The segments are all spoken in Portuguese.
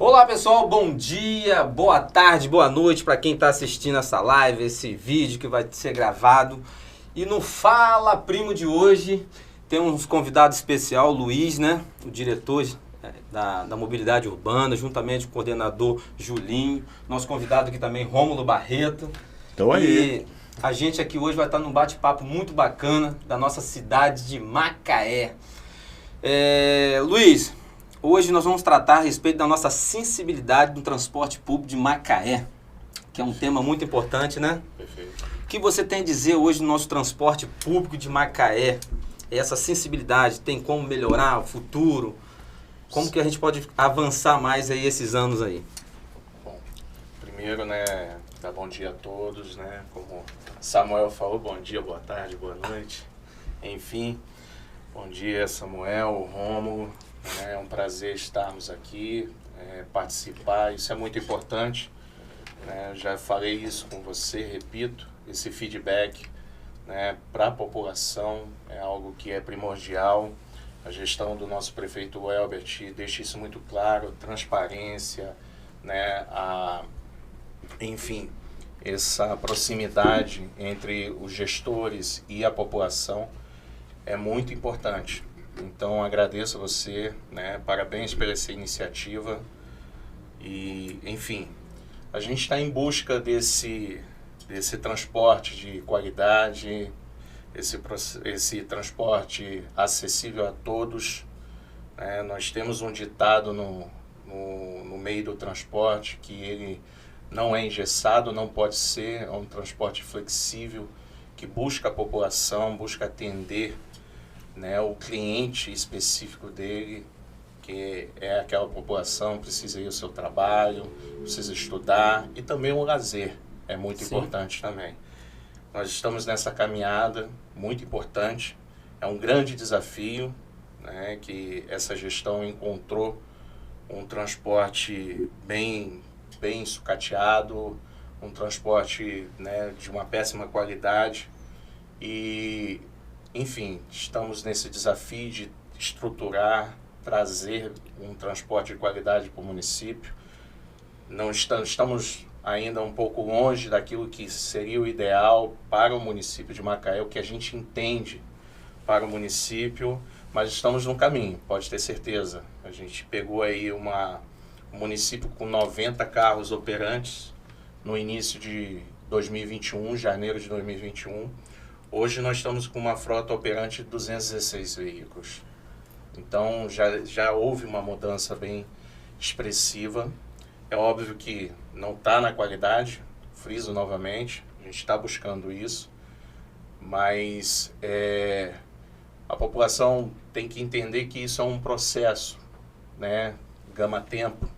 Olá pessoal, bom dia, boa tarde, boa noite para quem está assistindo essa live, esse vídeo que vai ser gravado. E no Fala Primo de hoje tem uns convidados especial, o Luiz, né, o diretor da mobilidade urbana, juntamente com o coordenador Julinho, nosso convidado aqui também, Rômulo Barreto. Então aí. E a gente aqui hoje vai estar num bate-papo muito bacana da nossa cidade de Macaé. Luiz, hoje nós vamos tratar a respeito da nossa sensibilidade no transporte público de Macaé, que é um tema muito importante, né? Perfeito. O que você tem a dizer hoje no nosso transporte público de Macaé? Essa sensibilidade tem como melhorar o futuro? Como que a gente pode avançar mais aí esses anos aí? Bom, primeiro, né, dar bom dia a todos, né? Como Samuel falou, bom dia, boa tarde, boa noite. Enfim, bom dia Samuel, Rômulo. É um prazer estarmos aqui, participar, isso é muito importante. Já falei isso com você, repito, esse feedback, para a população é algo que é primordial. A gestão do nosso prefeito Elbert deixa isso muito claro, transparência, enfim, essa proximidade entre os gestores e a população é muito importante. Então agradeço a você, parabéns por essa iniciativa e, enfim, a gente está em busca desse transporte de qualidade, esse transporte acessível a todos. Nós temos um ditado no meio do transporte que ele não é engessado, não pode ser, é um transporte flexível que busca a população, busca atender o cliente específico dele, que é aquela população, precisa ir ao seu trabalho, precisa estudar, e também o lazer é muito importante também. Nós estamos nessa caminhada muito importante, é um grande desafio, que essa gestão encontrou um transporte bem sucateado, um transporte de uma péssima qualidade e, enfim, estamos nesse desafio de estruturar, trazer um transporte de qualidade para o município. Não estamos ainda um pouco longe daquilo que seria o ideal para o município de Macaé, o que a gente entende para o município, mas estamos no caminho, pode ter certeza. A gente pegou aí um município com 90 carros operantes no início de 2021, janeiro de 2021. Hoje nós estamos com uma frota operante de 216 veículos. Então já houve uma mudança bem expressiva. É óbvio que não está na qualidade, friso novamente, a gente está buscando isso, mas a população tem que entender que isso é um processo, gama tempo,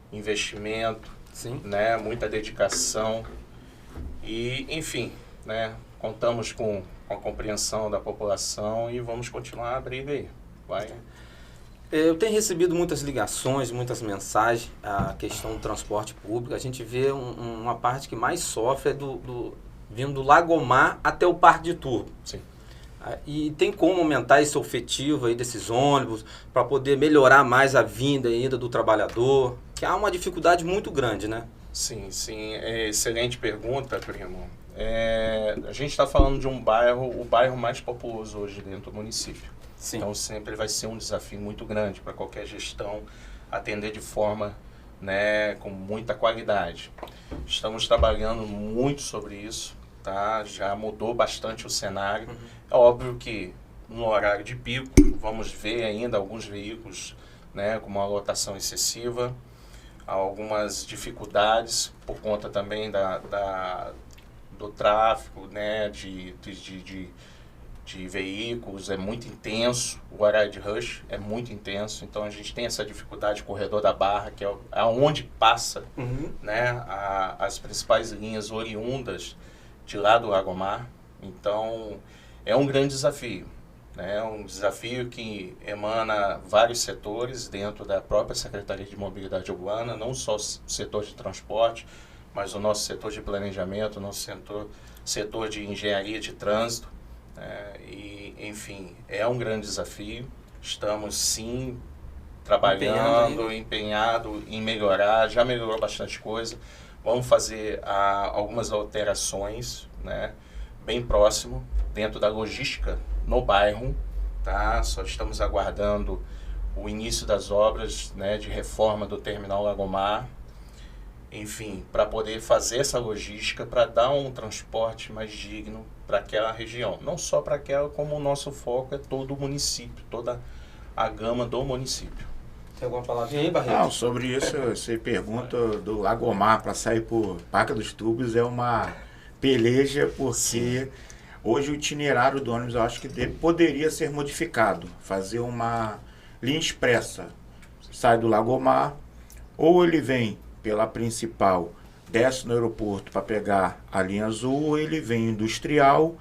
investimento, muita dedicação e, enfim, contamos com a compreensão da população e vamos continuar a briga aí. Eu tenho recebido muitas ligações, muitas mensagens, a questão do transporte público. A gente vê uma parte que mais sofre vindo do Lagomar até o Parque de Turbo. Sim. E tem como aumentar esse efetivo aí desses ônibus para poder melhorar mais a vinda e ida do trabalhador, que há uma dificuldade muito grande, né? Sim. Excelente pergunta, primo. A gente está falando de um bairro, o bairro mais populoso hoje dentro do município. Sim. Então sempre vai ser um desafio muito grande para qualquer gestão atender de forma, com muita qualidade. Estamos trabalhando muito sobre isso, tá? Já mudou bastante o cenário. É óbvio que no horário de pico vamos ver ainda alguns veículos, com uma lotação excessiva, algumas dificuldades por conta também do tráfego, de veículos, é muito intenso, o horário de rush é muito intenso, então a gente tem essa dificuldade, corredor da Barra, que é onde passa as principais linhas oriundas de lá do Lagomar. Então é um grande desafio, um desafio que emana vários setores dentro da própria Secretaria de Mobilidade Urbana, não só o setor de transporte, mas o nosso setor de planejamento, o nosso setor de engenharia de trânsito. E, enfim, é um grande desafio. Estamos, sim, trabalhando, empenhado em melhorar, já melhorou bastante coisa. Vamos fazer algumas alterações, né, bem próximo, dentro da logística no bairro, tá? Só estamos aguardando o início das obras, né, de reforma do Terminal Lagomar, enfim, para poder fazer essa logística, para dar um transporte mais digno para aquela região. Não só para aquela, como o nosso foco é todo o município, toda a gama do município. Tem alguma palavrinha aí, Barreto? Não, sobre isso, você pergunta do Lagomar para sair por Barca dos Tubos é uma peleja, porque hoje o itinerário do ônibus eu acho que poderia ser modificado, fazer uma linha expressa, sai do Lagomar, ou ele vem pela principal, desce no aeroporto para pegar a linha azul, ou ele vem industrial,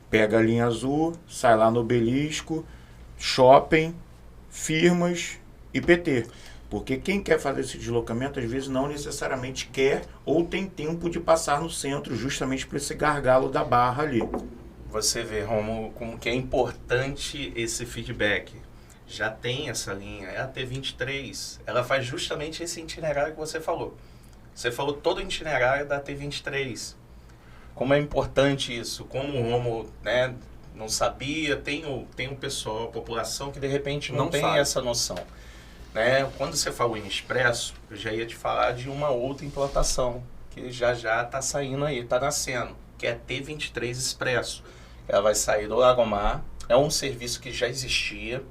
pega a linha azul, sai lá no Obelisco, shopping, firmas e PT. Porque quem quer fazer esse deslocamento, às vezes não necessariamente quer ou tem tempo de passar no centro, justamente por esse gargalo da Barra ali. Você vê, Romulo, como que é importante esse feedback. Já tem essa linha, é a T23. Ela faz justamente esse itinerário que você falou. Você falou todo o itinerário da T23. Como é importante isso. Como o Romulo, né, não sabia, tem o pessoal, a população que de repente não tem sabe essa noção. Né? Quando você falou em expresso, eu já ia te falar de uma outra implantação que já está saindo aí, está nascendo, que é a T23 Expresso. Ela vai sair do Lagomar, é um serviço que já existia,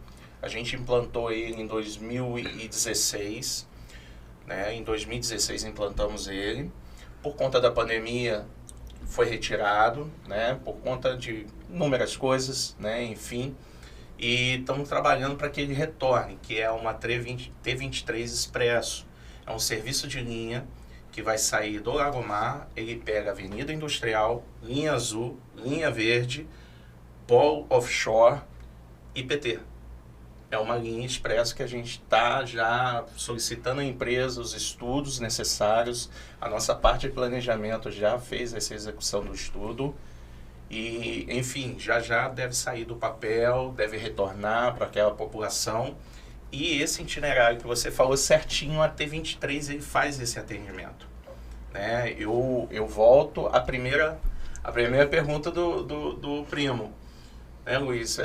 a gente implantou ele em 2016, né? Em 2016 implantamos ele, por conta da pandemia foi retirado, né? Por conta de inúmeras coisas, né? Enfim, e estamos trabalhando para que ele retorne, que é uma T23 Expresso. É um serviço de linha que vai sair do Lagomar, ele pega a Avenida Industrial, linha azul, linha verde, Polo Offshore e PT. É uma linha expresso que a gente está já solicitando à empresa os estudos necessários. A nossa parte de planejamento já fez essa execução do estudo. E, enfim, já deve sair do papel, deve retornar para aquela população. E esse itinerário que você falou certinho, a T23 ele faz esse atendimento. Né? Eu volto à primeira pergunta do primo. Né, Luiz?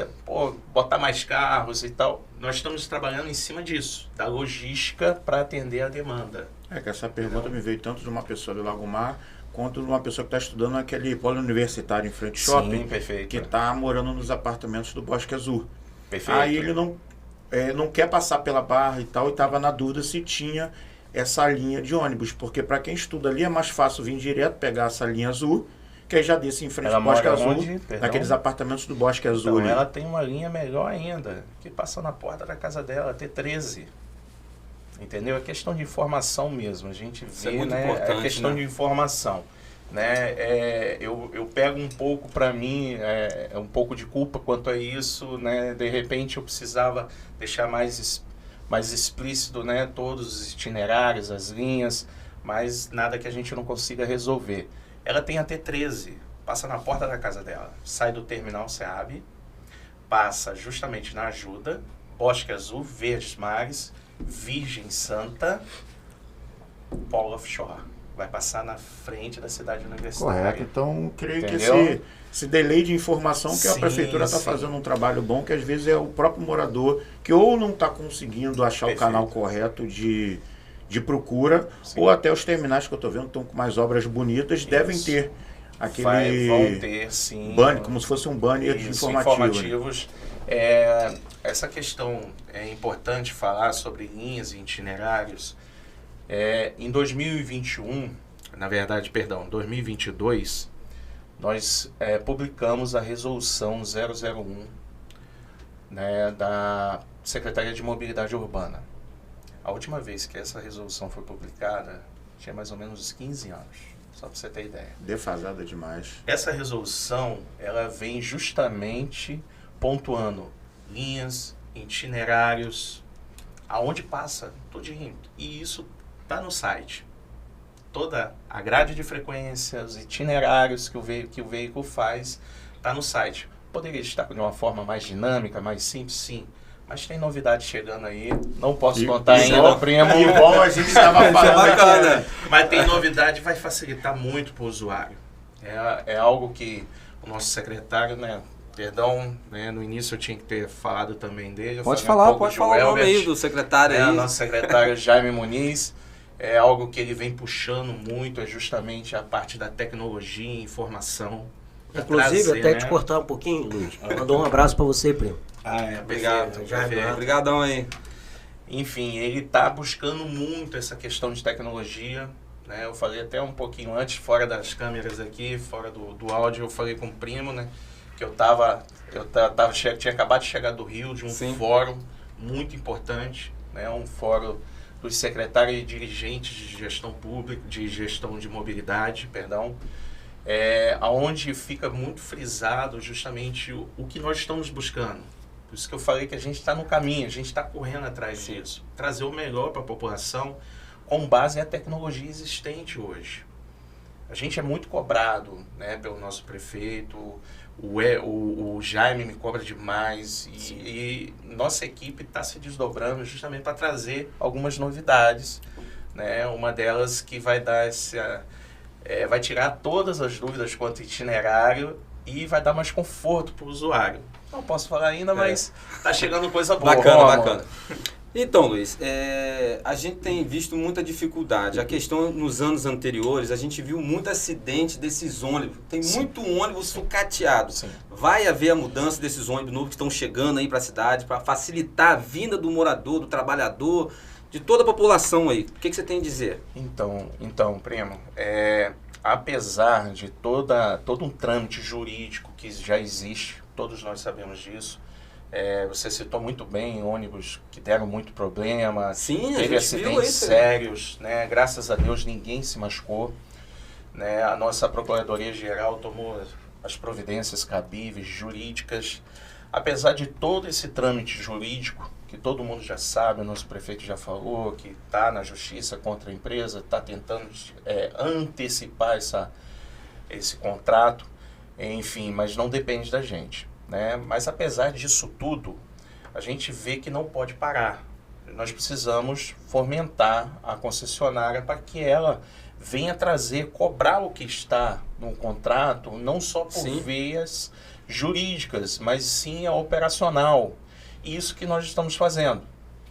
Botar mais carros e tal. Nós estamos trabalhando em cima disso, da logística para atender a demanda. É que essa pergunta me veio tanto de uma pessoa do Lagomar, quanto de uma pessoa que está estudando naquele polo universitário em frente ao shopping. Sim, perfeito. Que está morando nos apartamentos do Bosque Azul. Perfeito. Aí ele não quer passar pela Barra e tal, e estava na dúvida se tinha essa linha de ônibus, porque para quem estuda ali é mais fácil vir direto, pegar essa linha azul, que aí já desce em frente ao Bosque Azul, naqueles apartamentos do Bosque Azul. Então, ela tem uma linha melhor ainda, que passa na porta da casa dela, T13. Entendeu? É questão de informação mesmo, a gente vê, muito né? importante, é questão de informação. Né? Eu pego um pouco para mim, um pouco de culpa quanto a isso, né? De repente eu precisava deixar mais explícito, né? Todos os itinerários, as linhas, mas nada que a gente não consiga resolver. Ela tem a T13, passa na porta da casa dela, sai do terminal SEAB, passa justamente na Ajuda, Bosque Azul, Verdes Mares, Virgem Santa, Polo Offshore. Vai passar na frente da cidade universitária. Correto, então creio Entendeu? que esse delay de informação que a Sim, prefeitura está fazendo um trabalho bom, que às vezes é o próprio morador que ou não está conseguindo achar Perfeito. o canal correto de procura, Sim. ou até os terminais que eu estou vendo estão com mais obras bonitas, devem ter aquele Vão ter, sim. banner, como se fosse um banner de Isso, informativo. Né? informativos. Essa questão é importante falar sobre linhas e itinerários. Em 2021, na verdade, perdão, 2022, nós publicamos a resolução 001, né, da Secretaria de Mobilidade Urbana. A última vez que essa resolução foi publicada tinha mais ou menos 15 anos, só para você ter ideia. Defasada demais. Essa resolução, ela vem justamente pontuando linhas, itinerários, aonde passa, tudinho. E isso está no site. Toda a grade de frequência, os itinerários que o veículo faz, está no site. Poderia estar de uma forma mais dinâmica, mais simples, sim. Mas tem novidade chegando aí. Não posso contar ainda, primo. E bom, a gente estava falando aqui. Mas tem novidade, vai facilitar muito para o usuário. É algo que o nosso secretário, né? Perdão, né, no início eu tinha que ter falado também dele. Pode falar o nome aí do secretário aí. O nosso secretário Jaime Muniz. É algo que ele vem puxando muito, é justamente a parte da tecnologia e informação. Inclusive, trazer, até te cortar um pouquinho, Luiz. Mandou um abraço para você, primo. Obrigado. Obrigadão aí. Enfim, ele está buscando muito essa questão de tecnologia. Né? Eu falei até um pouquinho antes, fora das câmeras aqui, fora do áudio, eu falei com o primo, né? Que tinha acabado de chegar do Rio, de um fórum muito importante, né? Um fórum dos secretários e dirigentes de gestão pública, de gestão de mobilidade, onde fica muito frisado justamente o que nós estamos buscando. Por isso que eu falei que a gente está no caminho, a gente está correndo atrás disso. Trazer o melhor para a população com base na tecnologia existente hoje. A gente é muito cobrado, né, pelo nosso prefeito, o Jaime me cobra demais e nossa equipe está se desdobrando justamente para trazer algumas novidades, né? Uma delas que vai dar vai tirar todas as dúvidas quanto ao itinerário e vai dar mais conforto para o usuário. Não posso falar ainda, mas está chegando coisa boa. Bacana. Então, Luiz, a gente tem visto muita dificuldade. A questão, nos anos anteriores, a gente viu muito acidente desses ônibus. Tem muito ônibus sucateado. Sim. Vai haver a mudança desses ônibus novos que estão chegando aí para a cidade, para facilitar a vinda do morador, do trabalhador, de toda a população aí. O que você tem a dizer? Então, primo, apesar de todo um trâmite jurídico que já existe, todos nós sabemos disso. Você citou muito bem ônibus que deram muito problema, teve acidentes sérios, né? Graças a Deus ninguém se machucou, né? A nossa Procuradoria-Geral tomou as providências cabíveis, jurídicas. Apesar de todo esse trâmite jurídico, que todo mundo já sabe, o nosso prefeito já falou, que está na justiça contra a empresa, está tentando antecipar esse contrato, enfim, mas não depende da gente. Né? Mas apesar disso tudo, a gente vê que não pode parar. Nós precisamos fomentar a concessionária para que ela venha cobrar o que está no contrato, não só por vias jurídicas, mas sim a operacional. Isso que nós estamos fazendo.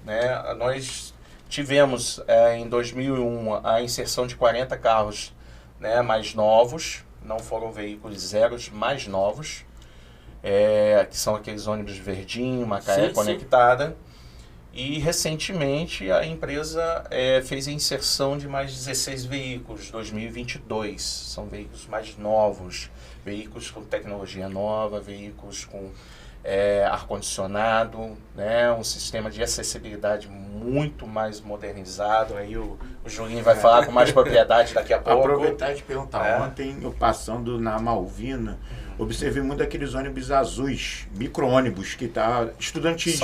Né? Nós tivemos em 2001 a inserção de 40 carros, né, mais novos, não foram veículos zeros, mais novos. Que são aqueles ônibus verdinho, Macaé conectada. E recentemente a empresa fez a inserção de mais 16 veículos, 2022. São veículos mais novos, veículos com tecnologia nova, veículos com ar-condicionado, né? Um sistema de acessibilidade muito mais modernizado. Aí o Julinho vai falar com mais propriedade daqui a pouco. Aproveitar e te perguntar, ontem eu passando na Malvina, observei muito aqueles ônibus azuis, micro-ônibus, que tá estudantis.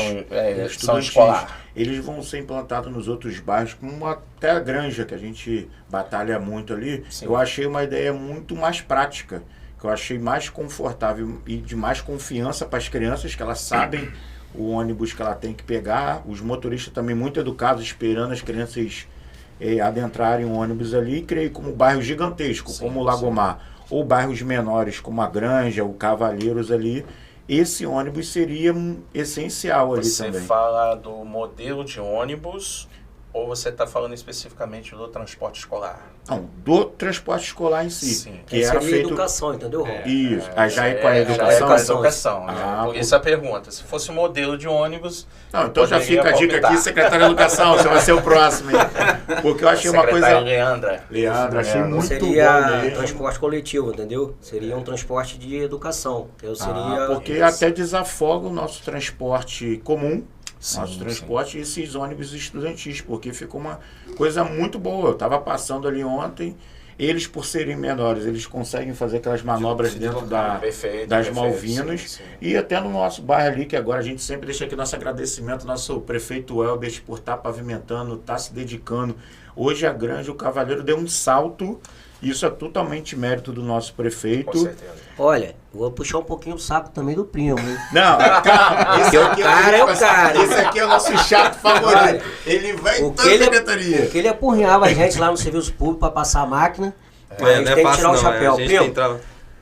São escolar. Eles vão ser implantados nos outros bairros, como até a Granja, que a gente batalha muito ali. Sim. Eu achei uma ideia muito mais prática, que eu achei mais confortável e de mais confiança para as crianças, que elas sabem o ônibus que ela tem que pegar. Os motoristas também muito educados, esperando as crianças adentrarem o ônibus ali. E creio como bairro gigantesco, como o Lagomar, ou bairros menores como a Granja, o Cavaleiros ali, esse ônibus seria essencial ali também. Você fala do modelo de ônibus ou você está falando especificamente do transporte escolar? Não, do transporte escolar em si. Sim. Que era feito... educação, entendeu, Ron? Isso. Já é com a educação? Já é com a educação. Por isso a pergunta. Se fosse um modelo de ônibus... Não, então já fica a dica aqui, secretário de Educação, você vai ser o próximo. Porque eu achei uma coisa... Leandra, achei muito seria transporte coletivo, entendeu? Seria um transporte de educação. Porque até desafoga o nosso transporte comum, nosso transporte e esses ônibus estudantis, porque ficou uma coisa muito boa. Eu estava passando ali ontem, eles por serem menores, eles conseguem fazer aquelas manobras dentro das Malvinas. Sim. E até no nosso bairro ali, que agora a gente sempre deixa aqui nosso agradecimento, nosso prefeito Elbert por estar pavimentando, estar se dedicando. Hoje a Granja, o Cavaleiro deu um salto Isso é totalmente mérito do nosso prefeito. Com certeza. Olha, vou puxar um pouquinho o saco também do primo, hein? Não, calma. Esse aqui cara é o cara. Esse aqui é o nosso chato favorito. Ele vai em toda a secretaria. Porque ele apurrinhava a gente lá no serviço público para passar a máquina. Não é tem que fácil tirar o não, chapéu. a gente Primo, entrava...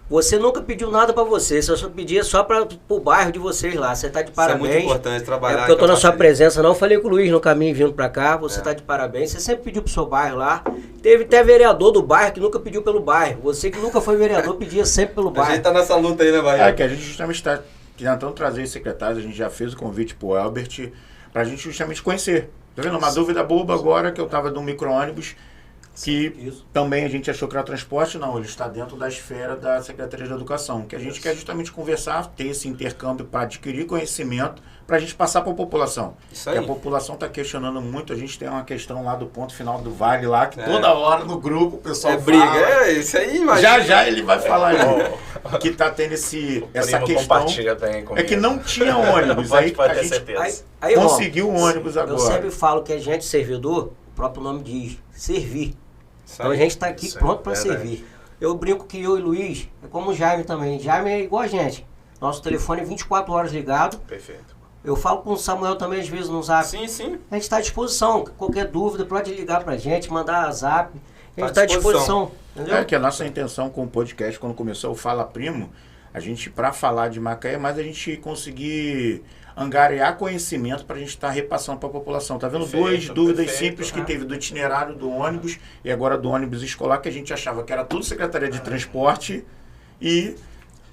você nunca pediu nada pra você só pedia só para o bairro de vocês lá. Você tá de parabéns. Isso é muito importante, trabalhar. É porque eu tô com a na sua parceria. presença, não. Falei com o Luiz no caminho vindo pra cá. Você tá de parabéns. Você sempre pediu pro seu bairro lá. Teve até vereador do bairro que nunca pediu pelo bairro. Você que nunca foi vereador pedia sempre pelo A bairro. gente tá nessa luta aí, né, Bahia? É que a gente justamente está tentando trazer os secretários, a gente já fez o convite pro Elbert, pra gente justamente conhecer. Tá vendo? Uma dúvida boba agora que eu tava de um micro-ônibus, que Isso. também a gente achou que era transporte, não, ele está dentro da esfera da Secretaria de Educação, que a gente quer justamente conversar, ter esse intercâmbio para adquirir conhecimento, para a gente passar para a população. Isso Porque aí. a população está questionando muito, a gente tem uma questão lá do ponto final do Vale lá, que toda hora no grupo o pessoal É briga, fala. é isso aí, imagina. Já já ele vai falar aí, que está tendo essa Primo questão, compartilha bem comigo. é que não tinha ônibus, aí Pode a ter gente certeza. Aí, irmão, conseguiu o ônibus eu agora. sempre falo que a gente, servidor, o próprio nome diz, servir. Isso Então a aí. gente está aqui Isso é pronto para verdade. servir. Eu brinco que eu e Luiz, é como o Jaime também. Jaime é igual a gente. Nosso telefone é 24 horas ligado. Perfeito. Eu falo com o Samuel também, às vezes, no zap. Sim, sim. A gente está à disposição. Qualquer dúvida, pode ligar pra gente, mandar zap. A Tá gente está à à disposição. Entendeu? É que a nossa intenção com o podcast, quando começou o Fala Primo, a gente, para falar de Macaé, mas a gente conseguir angariar conhecimento para a gente estar repassando para a população. Tá vendo? Perfeito, Duas dúvidas perfeito. simples que teve do itinerário do ônibus e agora do ônibus escolar, que a gente achava que era tudo Secretaria de Transporte e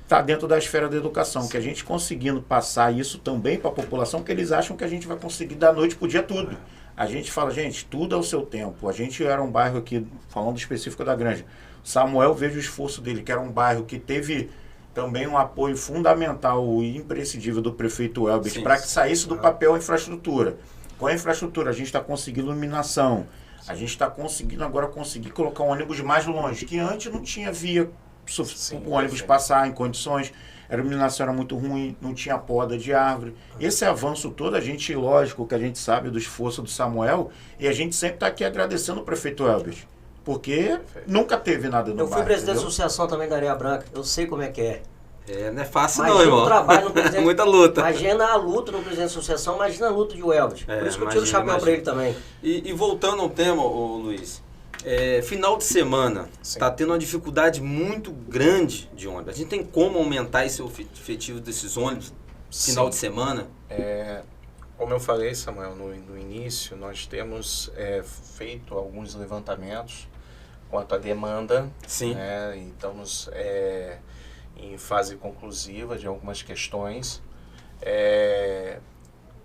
está dentro da esfera da educação, que a gente conseguindo passar isso também para a população, que eles acham que a gente vai conseguir da noite para o dia tudo. A gente fala, gente, tudo ao seu tempo. A gente era um bairro aqui, falando específico da Granja. Samuel, vejo o esforço dele, que era um bairro que teve também um apoio fundamental e imprescindível do prefeito Elbert Sim. para que saísse do papel a infraestrutura. Com a infraestrutura, a gente está conseguindo iluminação, a gente está conseguindo agora colocar um ônibus mais longe, que antes não tinha via Sim, o ônibus perfeito. passar em condições, a iluminação era muito ruim, não tinha poda de árvore. Esse avanço todo, a gente, lógico, que a gente sabe do esforço do Samuel, e a gente sempre está aqui agradecendo o prefeito Elbert, porque nunca teve nada no Eu fui bairro, presidente da entendeu? associação também da Areia Branca. Eu sei como é que é. É, não é fácil Imagina não, irmão. o trabalho no presidente. Muita luta. Imagina a luta no presidente da associação, imagina a luta de Elbert. É, Por isso que eu tiro o imagina, chapéu imagina. para ele também. E voltando ao tema, ô Luiz, final de semana, Sim. está tendo uma dificuldade muito grande de ônibus. A gente tem como aumentar esse efetivo desses ônibus final Sim. de semana? Como eu falei, Samuel, no início, nós temos feito alguns levantamentos quanto à demanda. Sim. Né, e estamos em fase conclusiva de algumas questões.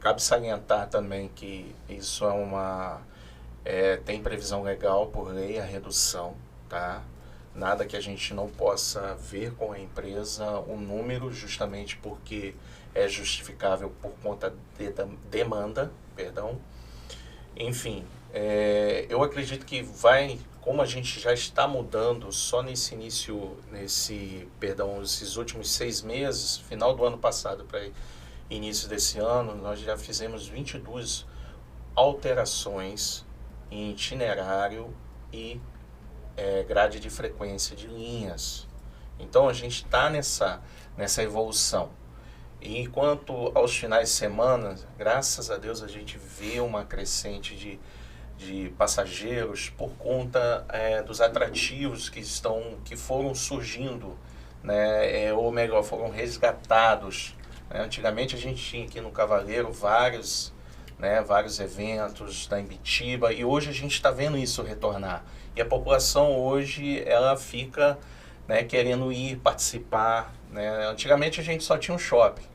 Cabe salientar também que isso tem previsão legal por lei, a redução, tá? Nada que a gente não possa ver com a empresa o número, justamente porque é justificável por conta da demanda, perdão. Enfim, eu acredito que como a gente já está mudando só esses últimos 6 meses, final do ano passado para início desse ano, nós já fizemos 22 alterações em itinerário e grade de frequência de linhas. Então a gente está nessa evolução. E quanto aos finais de semana, graças a Deus a gente vê uma crescente de passageiros por conta dos atrativos que foram surgindo, né, ou melhor, foram resgatados. Né? Antigamente a gente tinha aqui no Cavaleiro vários eventos da Imbitiba, e hoje a gente está vendo isso retornar. E a população hoje ela fica, né, querendo ir participar. Né? Antigamente a gente só tinha um shopping.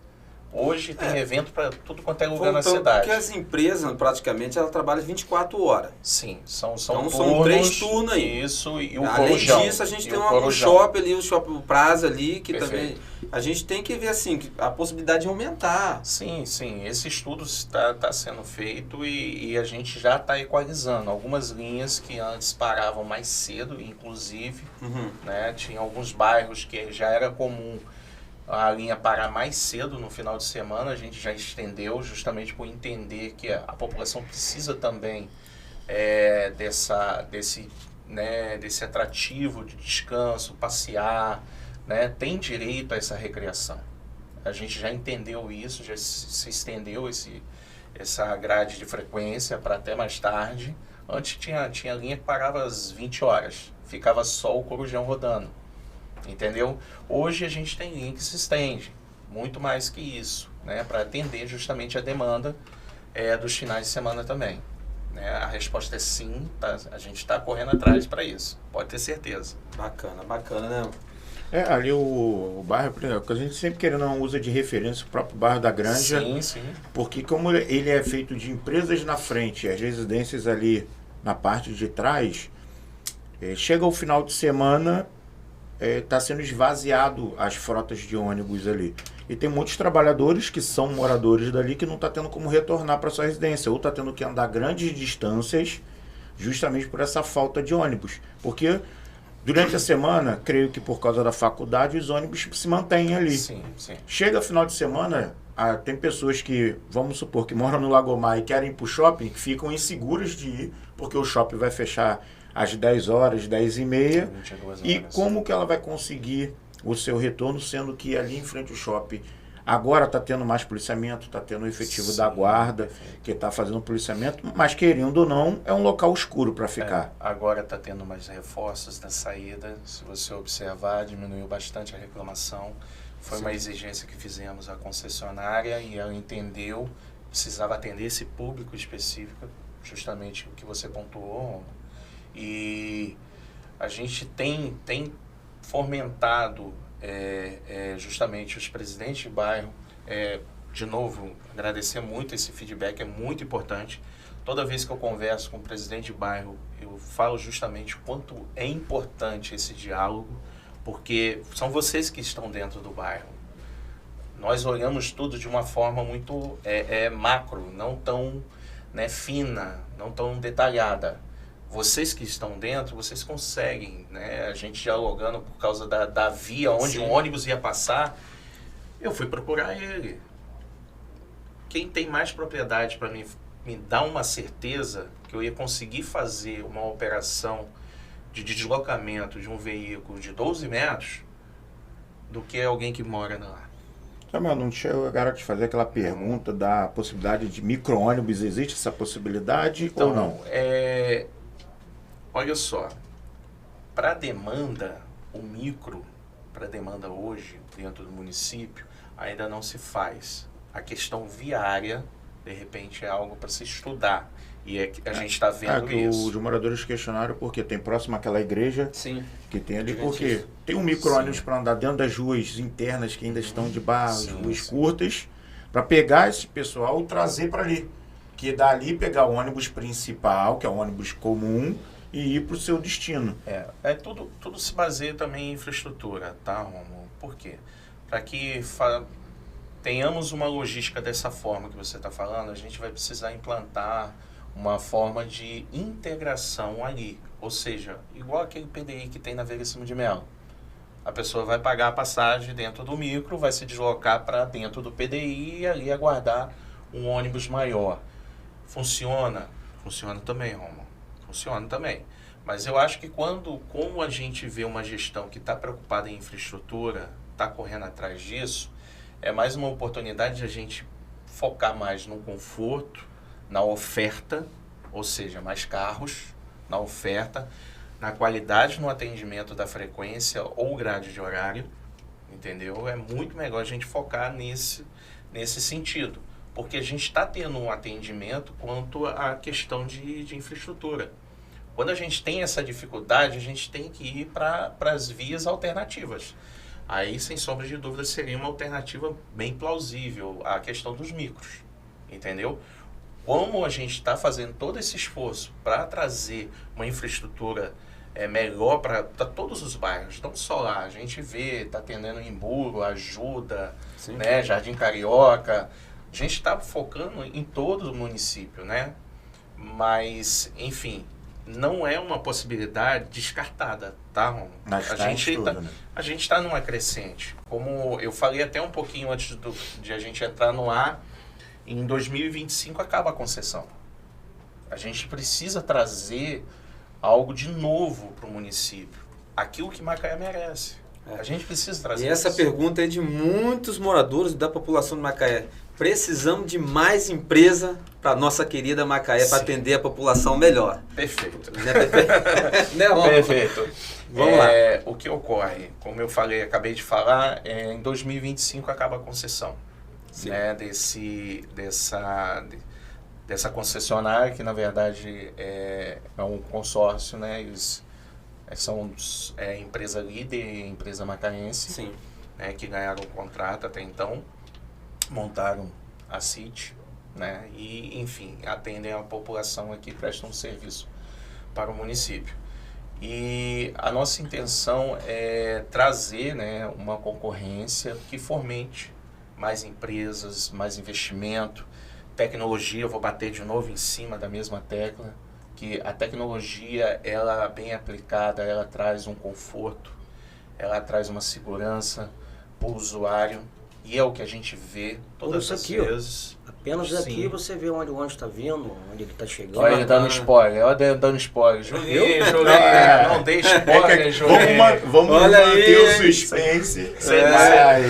Hoje tem evento para tudo quanto é lugar na cidade. Porque as empresas, praticamente, elas trabalham 24 horas. Sim, são Então, turnos, são 3 turnos aí. Isso, e o Além Corujão. disso, a gente E tem o um Corujão. shopping ali, o Shopping Praza ali, que Perfeito. também... A gente tem que ver, assim, a possibilidade de aumentar. Sim, esse estudo está sendo feito e a gente já está equalizando. Algumas linhas que antes paravam mais cedo, inclusive, né, tinha alguns bairros que já era comum a linha parar mais cedo no final de semana, a gente já estendeu justamente por entender que a população precisa também desse né, desse atrativo de descanso, passear, né, tem direito a essa recreação. A gente já entendeu isso, já se estendeu essa grade de frequência para até mais tarde. Antes tinha linha que parava às 20 horas, ficava só o Corujão rodando, entendeu? Hoje a gente tem linha que se estende, muito mais que isso, né, para atender justamente a demanda dos finais de semana também. Né? A resposta é sim, tá? A gente está correndo atrás para isso, pode ter certeza. Bacana, né? Ali o bairro, que a gente sempre querendo não usa de referência o próprio bairro da Granja. Sim, sim. Porque como ele é feito de empresas na frente, as residências ali na parte de trás, chega o final de semana, está sendo esvaziado as frotas de ônibus ali. E tem muitos trabalhadores que são moradores dali que não está tendo como retornar para sua residência, ou está tendo que andar grandes distâncias justamente por essa falta de ônibus. Porque durante a semana, creio que por causa da faculdade, os ônibus se mantêm ali. Sim, sim. Chega final de semana, tem pessoas que, vamos supor, que moram no Lagomar e querem ir para o shopping, que ficam inseguras de ir, porque o shopping vai fechar às 10 horas, 10h30. E como que ela vai conseguir o seu retorno, sendo que ali em frente ao shopping agora está tendo mais policiamento, está tendo o efetivo da guarda, que está fazendo policiamento, mas querendo ou não, é um local escuro para ficar. Agora está tendo mais reforços na saída, se você observar, diminuiu bastante a reclamação. Foi uma exigência que fizemos à concessionária e ela entendeu, precisava atender esse público específico, justamente o que você pontuou. E a gente tem fomentado justamente os presidentes de bairro. De novo, agradecer muito esse feedback, é muito importante. Toda vez que eu converso com o presidente de bairro, eu falo justamente o quanto é importante esse diálogo, porque são vocês que estão dentro do bairro. Nós olhamos tudo de uma forma muito macro, não tão fina, não tão detalhada. Vocês que estão dentro, vocês conseguem, né? A gente dialogando por causa da via onde o ônibus ia passar, eu fui procurar ele. Quem tem mais propriedade para me dar uma certeza que eu ia conseguir fazer uma operação de deslocamento de um veículo de 12 metros do que alguém que mora lá. Samuel, não chegaram a te fazer aquela pergunta da possibilidade de micro-ônibus? Existe essa possibilidade ou não? Olha só, para demanda, o micro, para demanda hoje, dentro do município, ainda não se faz. A questão viária, de repente, é algo para se estudar. E a gente está vendo isso. Os moradores questionaram porque tem próximo àquela igreja. Sim. Que tem ali, porque tem um micro-ônibus para andar dentro das ruas internas que ainda estão de barro, ruas curtas, para pegar esse pessoal e trazer para ali. Que dali pegar o ônibus principal, que é o ônibus comum, e ir para o seu destino. Tudo se baseia também em infraestrutura, tá, Romulo? Por quê? Para que tenhamos uma logística dessa forma que você está falando, a gente vai precisar implantar uma forma de integração ali. Ou seja, igual aquele PDI que tem na Veríssimo de Melo. A pessoa vai pagar a passagem dentro do micro, vai se deslocar para dentro do PDI e ali aguardar um ônibus maior. Funciona? Funciona também, Romulo. Funciona também. Mas eu acho que como a gente vê uma gestão que está preocupada em infraestrutura, está correndo atrás disso, é mais uma oportunidade de a gente focar mais no conforto, na oferta, ou seja, mais carros, na oferta, na qualidade no atendimento da frequência ou grade de horário, entendeu? É muito melhor a gente focar nesse sentido, porque a gente está tendo um atendimento quanto à questão de infraestrutura. Quando a gente tem essa dificuldade, a gente tem que ir para as vias alternativas. Aí, sem sombra de dúvida, seria uma alternativa bem plausível a questão dos micros, entendeu? Como a gente está fazendo todo esse esforço para trazer uma infraestrutura melhor para todos os bairros, não só lá, a gente vê, está atendendo Emburo, Ajuda, né, Jardim Carioca, a gente está focando em todo o município, né? Mas, enfim, não é uma possibilidade descartada, tá, Romulo? A gente está numa crescente. Como eu falei até um pouquinho antes de a gente entrar no ar, em 2025 acaba a concessão. A gente precisa trazer algo de novo para o município. Aquilo que Macaé merece. A gente precisa trazer E essa isso. pergunta é de muitos moradores da população de Macaé. Precisamos de mais empresa para nossa querida Macaé para Sim. atender a população melhor. Perfeito. Né, Pepe? Né, Ron? Perfeito. Vamos lá. O que ocorre? Como eu falei, acabei de falar, em 2025 acaba a concessão, Sim. né, dessa concessionária, que na verdade é um consórcio, né, são empresa líder e empresa macaense, Sim. né, que ganharam o contrato até então, montaram a CIT, né, e enfim, atendem a população aqui, prestam um serviço para o município. E a nossa intenção é trazer, né, uma concorrência que fomente mais empresas, mais investimento, tecnologia. Eu vou bater de novo em cima da mesma tecla, que a tecnologia, ela bem aplicada, ela traz um conforto, ela traz uma segurança para o usuário, e é o que a gente vê todas Isso as aqui, ó. vezes. Apenas Sim. aqui você vê onde o ônibus está vindo, onde ele está chegando. Olha ele dando spoiler, olha ele dando spoiler. Julinho, não dê spoiler, Julinho. Vamos Olha manter aí. o suspense.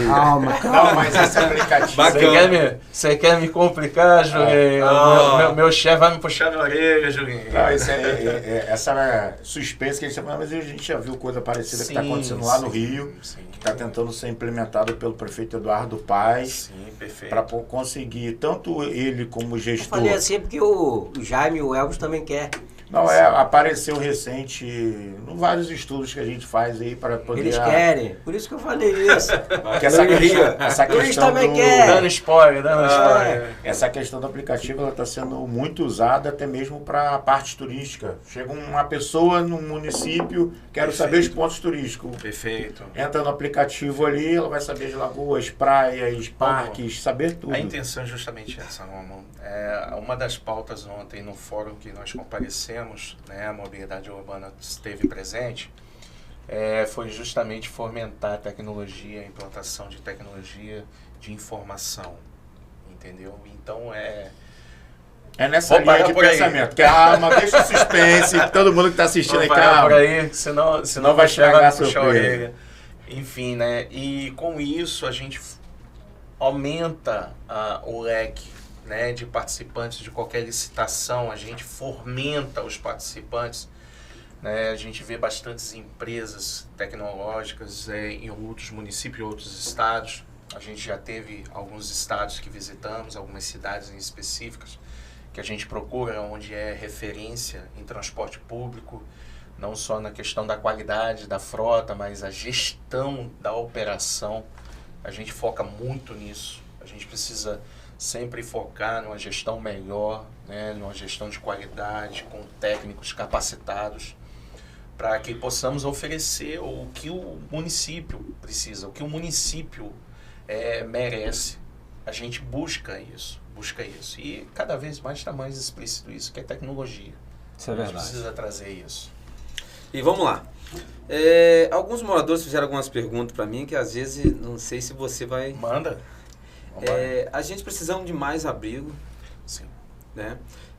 Calma, Não, mas esse aplicativo... Bacana. Você quer me complicar, Julinho? Meu chefe vai me puxar na orelha, Julinho. Não, essa suspense que a gente chama, mas a gente já viu coisa parecida que está acontecendo lá no Rio, que está tentando ser implementado pelo prefeito Eduardo Paes, Sim, perfeito. para conseguir, tanto ele como Eu gestor... falei assim porque o Jaime e o Elvis também quer. Não, apareceu recente, em vários estudos que a gente faz aí para poder... Eles querem. Por isso que eu falei isso. Que essa Luiz questão também do... quer. Dando spoiler. Essa questão do aplicativo, ela está sendo muito usada até mesmo para a parte turística. Chega uma pessoa no município, quero saber os pontos turísticos. Perfeito. Entra no aplicativo ali, ela vai saber de lagoas, praias, parques, saber tudo. A intenção é justamente essa, Romulo. Uma das pautas ontem no fórum que nós comparecemos, né, a mobilidade urbana esteve presente, foi justamente fomentar a tecnologia, a implantação de tecnologia de informação, entendeu? Então É nessa Vou linha parar de por aí. pensamento. Calma, deixa o suspense, todo mundo que está assistindo aí, Não vai por calma. aí, senão vai estragar a me puxar surpresa. orelha. Enfim, né? E com isso a gente aumenta o leque, né, de participantes de qualquer licitação, a gente fomenta os participantes, né? A gente vê bastantes empresas tecnológicas em outros municípios, em outros estados. A gente já teve alguns estados que visitamos, algumas cidades em específicas que a gente procura, onde é referência em transporte público, não só na questão da qualidade da frota, mas a gestão da operação. A gente foca muito nisso. A gente precisa sempre focar numa gestão melhor, né, numa gestão de qualidade, com técnicos capacitados, para que possamos oferecer o que o município precisa, o que o município merece. A gente busca isso. E cada vez mais está mais explícito isso, que é tecnologia. Isso é A gente verdade. precisa trazer isso. E vamos lá. Alguns moradores fizeram algumas perguntas para mim que às vezes não sei se você vai... Manda. a gente precisamos de mais abrigo, Sim. né?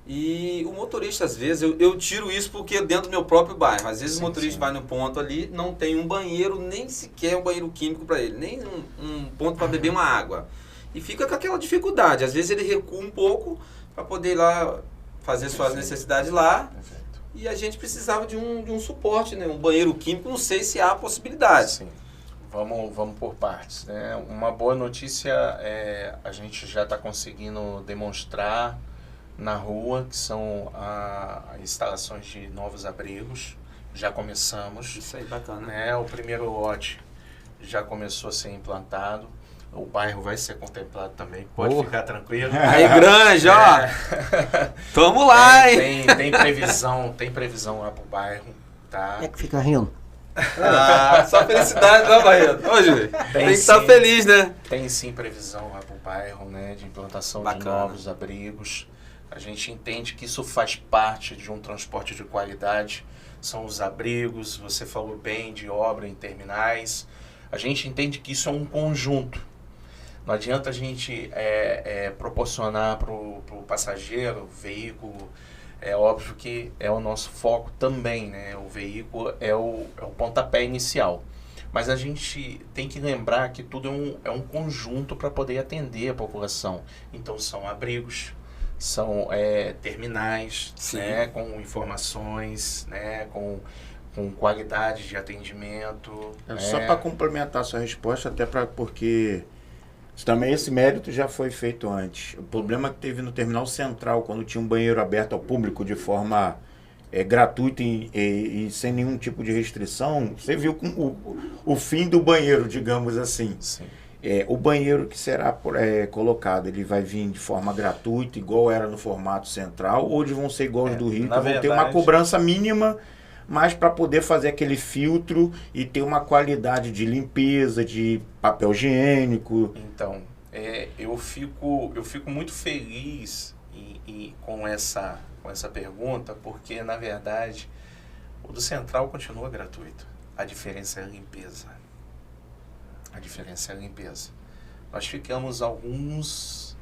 E o motorista, às vezes, eu tiro isso porque dentro do meu próprio bairro. Às vezes Sim, o motorista sim. vai no ponto ali, não tem um banheiro, nem sequer um banheiro químico para ele, nem um ponto para beber uma água. E fica com aquela dificuldade. Às vezes ele recua um pouco para poder ir lá fazer suas necessidades lá. Perfeito. E a gente precisava de um suporte, né? Um banheiro químico, não sei se há possibilidade. Sim. Vamos por partes, né? Uma boa notícia a gente já está conseguindo demonstrar na rua, que são instalações de novos abrigos. Já começamos, Isso aí, bacana. né? O primeiro lote já começou a ser implantado. O bairro vai ser contemplado também, pode ficar tranquilo. Aí, Granja, ó! Tamo lá, hein? Tem previsão lá pro bairro, tá? É que fica rindo. Só felicidade, né, Barreto? Ô, Júlio, tem que estar sim. feliz, né? Tem sim previsão lá pro bairro, né, de implantação Bacana. de novos abrigos. A gente entende que isso faz parte de um transporte de qualidade. São os abrigos, você falou bem de obra em terminais. A gente entende que isso é um conjunto. Não adianta a gente proporcionar para o passageiro, veículo, É óbvio que é o nosso foco também, né? O veículo é o pontapé inicial. Mas a gente tem que lembrar que tudo é um conjunto para poder atender a população. Então são abrigos, são terminais, né? Com informações, né? Com qualidade de atendimento. Só para complementar a sua resposta, até porque também esse mérito já foi feito antes. O problema que teve no Terminal Central, quando tinha um banheiro aberto ao público de forma gratuita e sem nenhum tipo de restrição, você viu o fim do banheiro, digamos assim. Sim. O banheiro que será colocado, ele vai vir de forma gratuita, igual era no formato central, ou eles vão ser igual aos do Rio, que vão ter uma cobrança mínima, mas para poder fazer aquele filtro e ter uma qualidade de limpeza, de papel higiênico. Então, eu fico muito feliz com essa pergunta, porque, na verdade, o do Central continua gratuito. A diferença é a limpeza. A diferença é a limpeza. Nós ficamos alguns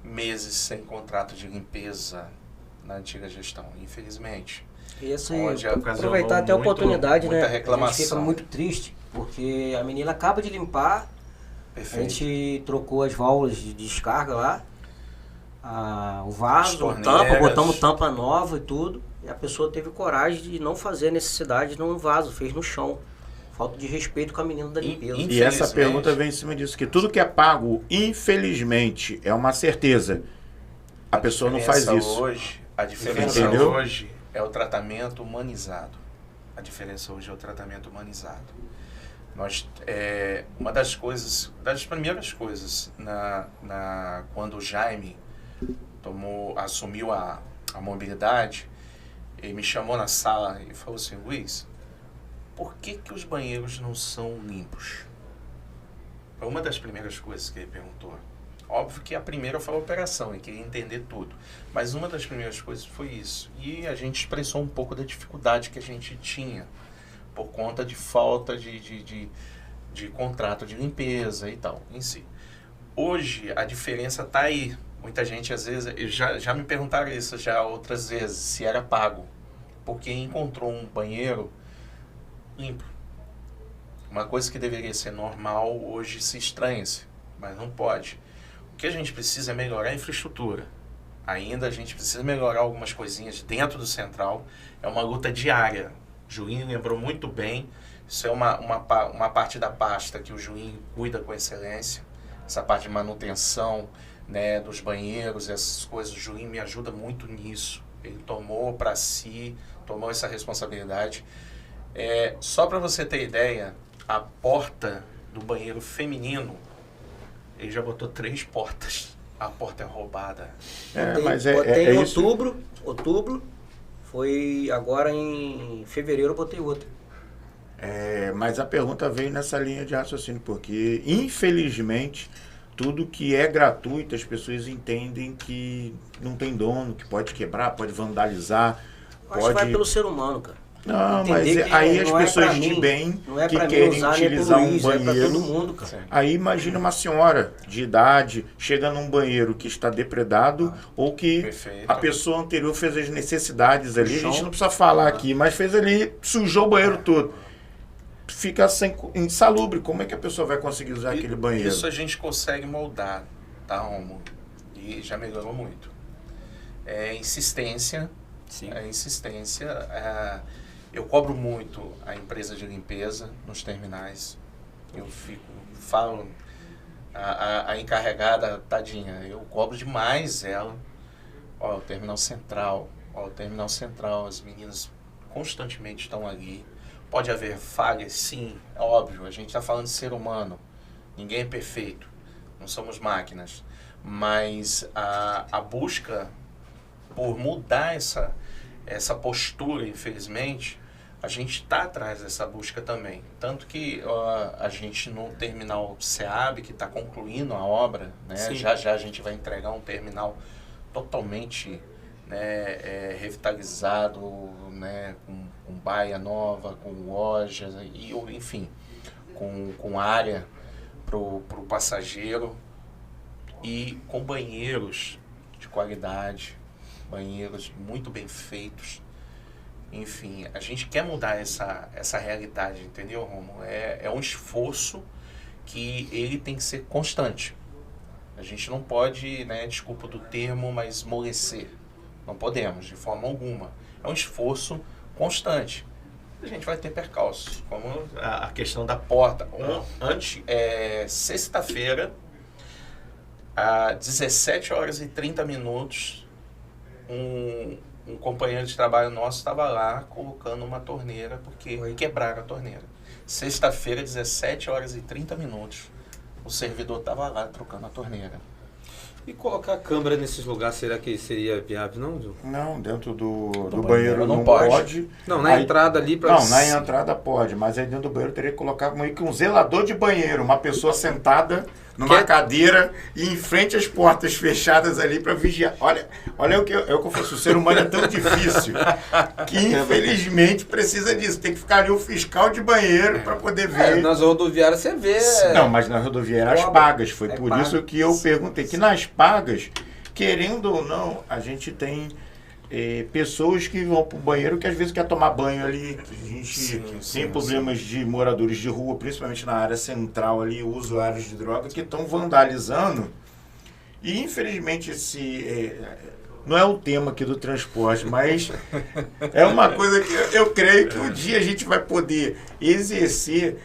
meses sem contrato de limpeza na antiga gestão, infelizmente. E assim, Onde aproveitar até a oportunidade, muita né? reclamação. A gente fica muito triste, porque a menina acaba de limpar, Perfeito. a gente trocou as válvulas de descarga lá, o vaso, a tampa, torneiras. botamos tampa nova e tudo, e a pessoa teve coragem de não fazer a necessidade no vaso, fez no chão. Falta de respeito com a menina da limpeza. E essa pergunta vem em cima disso, que tudo que é pago, infelizmente, é uma certeza. A pessoa não faz isso. A diferença Entendeu? hoje é o tratamento humanizado. A diferença hoje é o tratamento humanizado. Uma das primeiras coisas, quando o Jaime assumiu a mobilidade, ele me chamou na sala e falou assim: Luiz, por que os banheiros não são limpos? Foi uma das primeiras coisas que ele perguntou. Óbvio que a primeira foi a operação, e queria entender tudo. Mas uma das primeiras coisas foi isso. E a gente expressou um pouco da dificuldade que a gente tinha, por conta de falta de contrato de limpeza e tal, em si. Hoje, a diferença está aí. Muita gente, às vezes, já me perguntaram isso já outras vezes, se era pago. Porque encontrou um banheiro limpo. Uma coisa que deveria ser normal, hoje se estranha-se, mas não pode. O que a gente precisa é melhorar a infraestrutura. Ainda a gente precisa melhorar algumas coisinhas dentro do Central. É uma luta diária. O Julinho lembrou muito bem. Isso é uma parte da pasta que o Julinho cuida com excelência. Essa parte de manutenção, né, dos banheiros, essas coisas. O Julinho me ajuda muito nisso. Ele tomou para si, tomou essa responsabilidade. Só para você ter ideia, a porta do banheiro feminino, ele já botou 3 portas. A porta é roubada. Botei em outubro, foi agora em fevereiro eu botei outra. Mas a pergunta veio nessa linha de raciocínio, porque infelizmente tudo que é gratuito as pessoas entendem que não tem dono, que pode quebrar, pode vandalizar. Acho que vai pelo ser humano, cara. Não, mas aí as pessoas de bem que querem utilizar um banheiro, todo mundo, cara. Aí imagina uma senhora de idade chega num banheiro que está depredado ou que Perfeito. a pessoa anterior fez as necessidades ali, a gente não precisa falar aqui, mas fez ali, sujou o banheiro todo. Fica insalubre, como é que a pessoa vai conseguir usar aquele banheiro? Isso a gente consegue moldar, tá, Romulo? E já melhorou muito. Insistência. Sim. Eu cobro muito a empresa de limpeza nos terminais. Falo, a encarregada, tadinha, eu cobro demais ela. O Terminal Central, as meninas constantemente estão ali. Pode haver falhas, sim, é óbvio. A gente está falando de ser humano. Ninguém é perfeito. Não somos máquinas. Mas a busca por mudar essa postura, infelizmente, a gente está atrás dessa busca também. Tanto que a gente no terminal SEAB, que está concluindo a obra, né, já a gente vai entregar um terminal totalmente, né, revitalizado, né, com baia nova, com lojas, e, enfim, com área para o passageiro e com banheiros de qualidade, banheiros muito bem feitos. Enfim, a gente quer mudar essa realidade, entendeu, Romulo? É um esforço que ele tem que ser constante. A gente não pode, né, desculpa do termo, mas esmorecer. Não podemos, de forma alguma. É um esforço constante. A gente vai ter percalços, como a questão da porta. Sexta-feira, às 17h30, um companheiro de trabalho nosso estava lá colocando uma torneira, porque quebraram a torneira. Sexta-feira, 17h30, o servidor estava lá trocando a torneira. E colocar câmera nesses lugares, será que seria viável, não, Ju? Não, dentro do banheiro não pode. pode. Não, na entrada ali para... Não, na entrada pode, mas aí dentro do banheiro teria que colocar meio que um zelador de banheiro, uma pessoa sentada numa cadeira e em frente às portas fechadas ali para vigiar. Olha o que eu faço, o ser humano é tão difícil que infelizmente precisa disso. Tem que ficar ali o fiscal de banheiro para poder ver. Nas rodoviárias você vê... Não, mas na rodoviária as pagas. Foi por isso que eu perguntei, que nas pagas, querendo ou não, a gente tem pessoas que vão para o banheiro que às vezes quer tomar banho ali. A gente tem problemas de moradores de rua, principalmente na área central ali, usuários de droga, que estão vandalizando. E infelizmente não é o tema aqui do transporte, mas é uma coisa que eu creio que um dia a gente vai poder exercer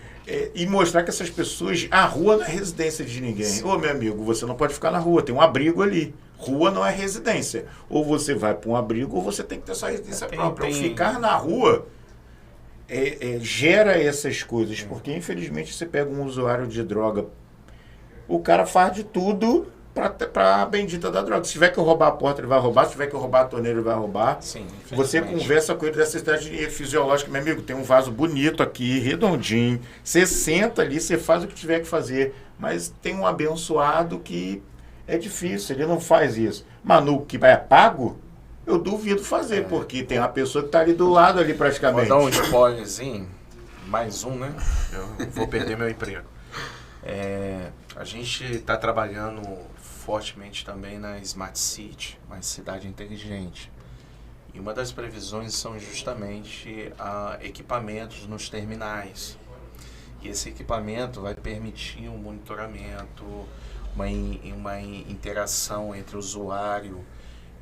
e mostrar que essas pessoas, a rua não é residência de ninguém. Ô, meu amigo, você não pode ficar na rua, tem um abrigo ali. Rua não é residência. Ou você vai para um abrigo ou você tem que ter sua residência própria. Ficar na rua gera essas coisas, porque infelizmente você pega um usuário de droga, o cara faz de tudo para a bendita da droga. Se tiver que roubar a porta, ele vai roubar. Se tiver que roubar a torneira, ele vai roubar. Sim, você conversa com ele dessa cidade fisiológica. Meu amigo, tem um vaso bonito aqui, redondinho. Você senta ali, você faz o que tiver que fazer. Mas tem um abençoado que é difícil, ele não faz isso. Manu, que vai pago, eu duvido fazer, porque tem uma pessoa que está ali do lado ali praticamente. Vou dar um spoilerzinho, mais um, né? Eu vou perder meu emprego. A gente está trabalhando fortemente também na Smart City, uma cidade inteligente. E uma das previsões são justamente equipamentos nos terminais. E esse equipamento vai permitir um monitoramento, uma interação entre o usuário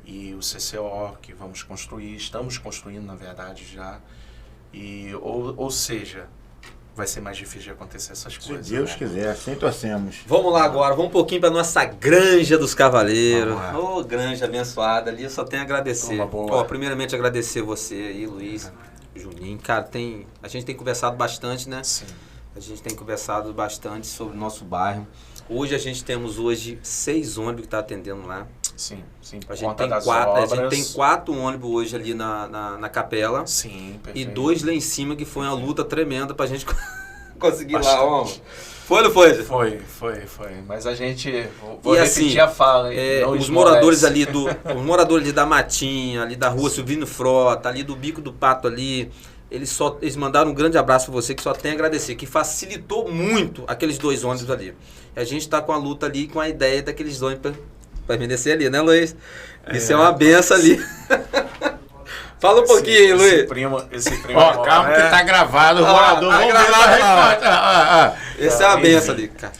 e o CCO que vamos construir, estamos construindo na verdade já, ou seja, vai ser mais difícil de acontecer essas coisas. Se Deus quiser, assim torcemos. Vamos lá agora, vamos um pouquinho para nossa Granja dos Cavaleiros. Ô, granja abençoada ali, eu só tenho a agradecer. Primeiramente agradecer você aí, Luiz, Juninho. Cara, a gente tem conversado bastante, né? Sim. A gente tem conversado bastante sobre o nosso bairro. Hoje a gente temos 6 ônibus que está atendendo lá. Sim. A gente tem 4 ônibus hoje ali na capela. Sim, perfeito. E 2 lá em cima, que foi uma luta tremenda pra gente conseguir lá, ó. Foi ou não foi? Foi. Mas a gente, vou repetir a fala. Os moradores ali da Matinha, ali da rua Silvino Frota, ali do Bico do Pato ali, eles mandaram um grande abraço pra você, que só tem a agradecer, que facilitou muito aqueles 2 ônibus ali. E a gente tá com a luta ali, com a ideia daqueles ônibus pra descer ali, né, Luiz? Isso é uma benção ali. Fala um pouquinho, Luiz. Esse primo. Ó, calma que tá gravado, o morador. Tá gravado. Esse é uma benção ali, cara.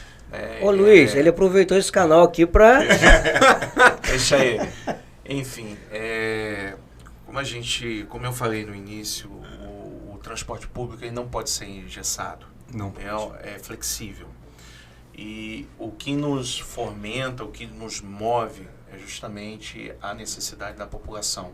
Ô, Luiz, ele aproveitou esse canal aqui pra... Deixa ele. Enfim, como eu falei no início, o transporte público ele não pode ser engessado. Não. É flexível. E o que nos fomenta, o que nos move é justamente a necessidade da população.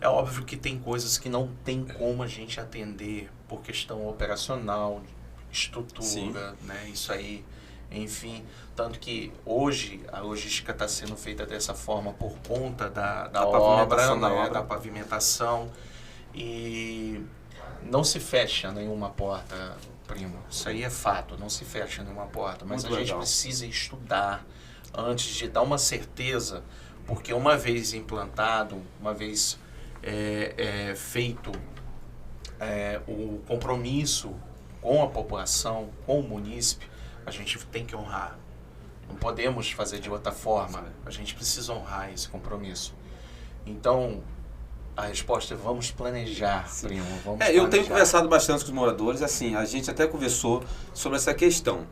É óbvio que tem coisas que não tem como a gente atender por questão operacional, estrutura, né? Isso aí, enfim. Tanto que hoje a logística está sendo feita dessa forma por conta da obra, né? Da pavimentação. E não se fecha nenhuma porta, primo. Isso aí é fato, não se fecha nenhuma porta. Mas Muito a gente precisa estudar antes de dar uma certeza, porque uma vez implantado, uma vez feito o compromisso com a população, com o munícipe, a gente tem que honrar. Não podemos fazer de outra forma. A gente precisa honrar esse compromisso. Então, a resposta é vamos planejar, primo. Vamos eu tenho planejar. conversado bastante com os moradores, assim, a gente até conversou sobre essa questão.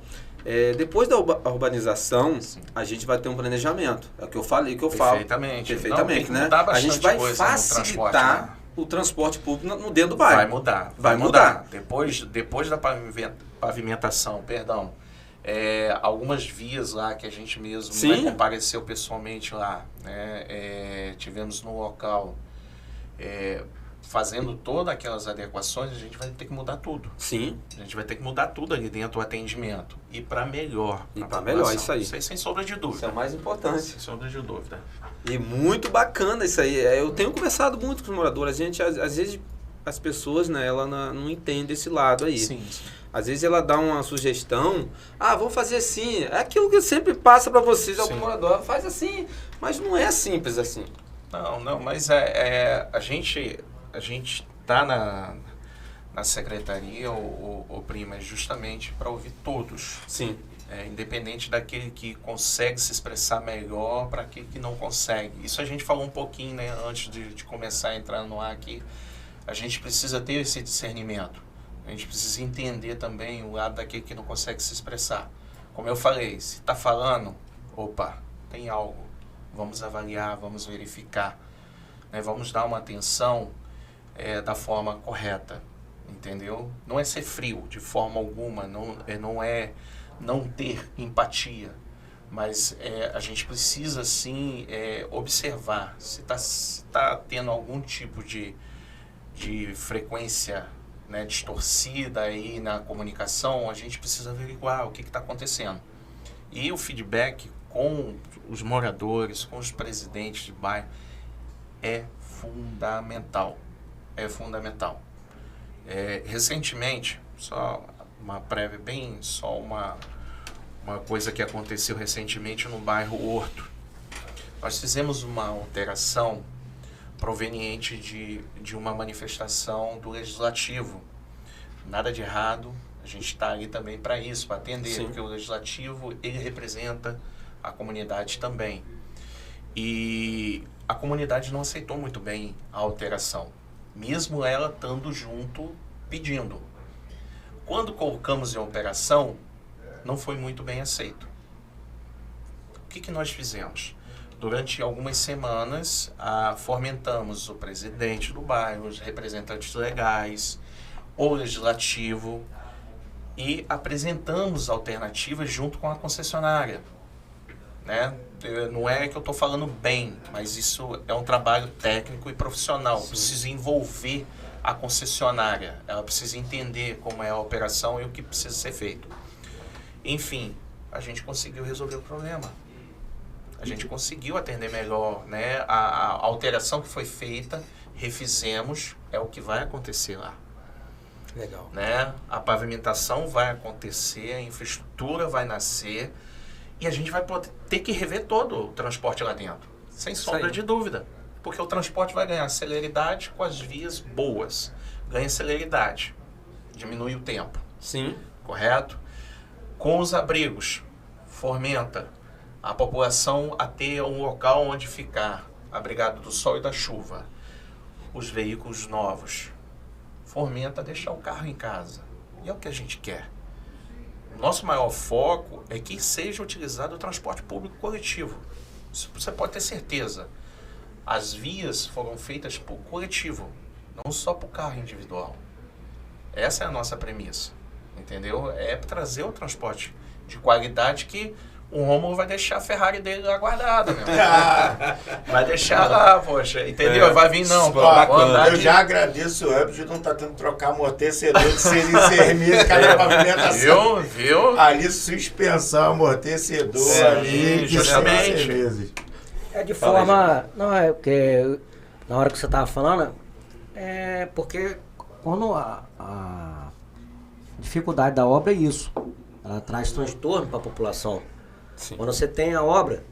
Depois da urbanização, a gente vai ter um planejamento. É o que eu falei, que eu falo. Perfeitamente. Perfeitamente, Não, tem que né? mudar A gente bastante vai coisa no facilitar transporte, né? o transporte público no dentro do bairro. Vai mudar. Depois da pavimentação, perdão, algumas vias lá que a gente mesmo Sim. compareceu pessoalmente lá, né? Tivemos no local fazendo todas aquelas adequações, a gente vai ter que mudar tudo. Sim. A gente vai ter que mudar tudo ali dentro do atendimento. E para melhor. E para melhor, isso aí. Isso aí sem sombra de dúvida. Isso é o mais importante. Sem sombra de dúvida. E muito bacana isso aí. Eu tenho conversado muito com os moradores. A gente, às vezes, as pessoas, né, ela não entendem esse lado aí. Sim. Às vezes ela dá uma sugestão, vamos fazer assim. É aquilo que sempre passa para vocês, algum morador, faz assim, mas não é simples assim. Não, mas a gente tá na secretaria, o Prima, justamente para ouvir todos. Sim. Independente daquele que consegue se expressar melhor para aquele que não consegue. Isso a gente falou um pouquinho, né, antes de começar a entrar no ar aqui. A gente precisa ter esse discernimento. A gente precisa entender também o lado daquele que não consegue se expressar. Como eu falei, se está falando, opa, tem algo. Vamos avaliar, vamos verificar. Né? Vamos dar uma atenção da forma correta. Entendeu? Não é ser frio de forma alguma, não é não ter empatia. Mas a gente precisa, sim, observar se está tendo algum tipo de frequência, né, distorcida aí na comunicação. A gente precisa averiguar o que está acontecendo. E o feedback com os moradores, com os presidentes de bairro, é fundamental. É fundamental. Recentemente, só uma prévia, só uma coisa que aconteceu recentemente no bairro Horto. Nós fizemos uma alteração proveniente de uma manifestação do Legislativo. Nada de errado, a gente está ali também para isso, para atender, Sim. porque o Legislativo, ele representa a comunidade também. E a comunidade não aceitou muito bem a alteração, mesmo ela estando junto pedindo. Quando colocamos em operação, não foi muito bem aceito. O que nós fizemos? Durante algumas semanas, fomentamos o presidente do bairro, os representantes legais, o legislativo, e apresentamos alternativas junto com a concessionária. Né? Não é que eu estou falando bem, mas isso é um trabalho técnico e profissional. Sim. Precisa envolver a concessionária, ela precisa entender como é a operação e o que precisa ser feito. Enfim, a gente conseguiu resolver o problema. A gente conseguiu atender melhor, né? A alteração que foi feita, refizemos, é o que vai acontecer lá. Legal. Né? A pavimentação vai acontecer, a infraestrutura vai nascer e a gente vai ter que rever todo o transporte lá dentro, sem sombra de dúvida. Porque o transporte vai ganhar celeridade com as vias boas. Ganha celeridade, diminui o tempo. Sim. Correto? Com os abrigos, fomenta a população a ter um local onde ficar, abrigado do sol e da chuva. Os veículos novos, fomenta deixar o carro em casa. E é o que a gente quer. O nosso maior foco é que seja utilizado o transporte público coletivo. Isso você pode ter certeza. As vias foram feitas por coletivo, não só por carro individual. Essa é a nossa premissa, entendeu? É trazer o transporte de qualidade que o Rômulo vai deixar a Ferrari dele lá guardada, meu. Vai deixar lá, poxa, entendeu? Vai vir não. Eu já agradeço o Up de não estar tendo que trocar amortecedor de 6 em 6 meses, cada pavimentação. Viu? Ali, suspensão, amortecedor ali, justamente. De forma... Não, é porque na hora que você estava falando, é porque quando a dificuldade da obra é isso. Ela traz transtorno para a população. Sim. Quando você tem a obra,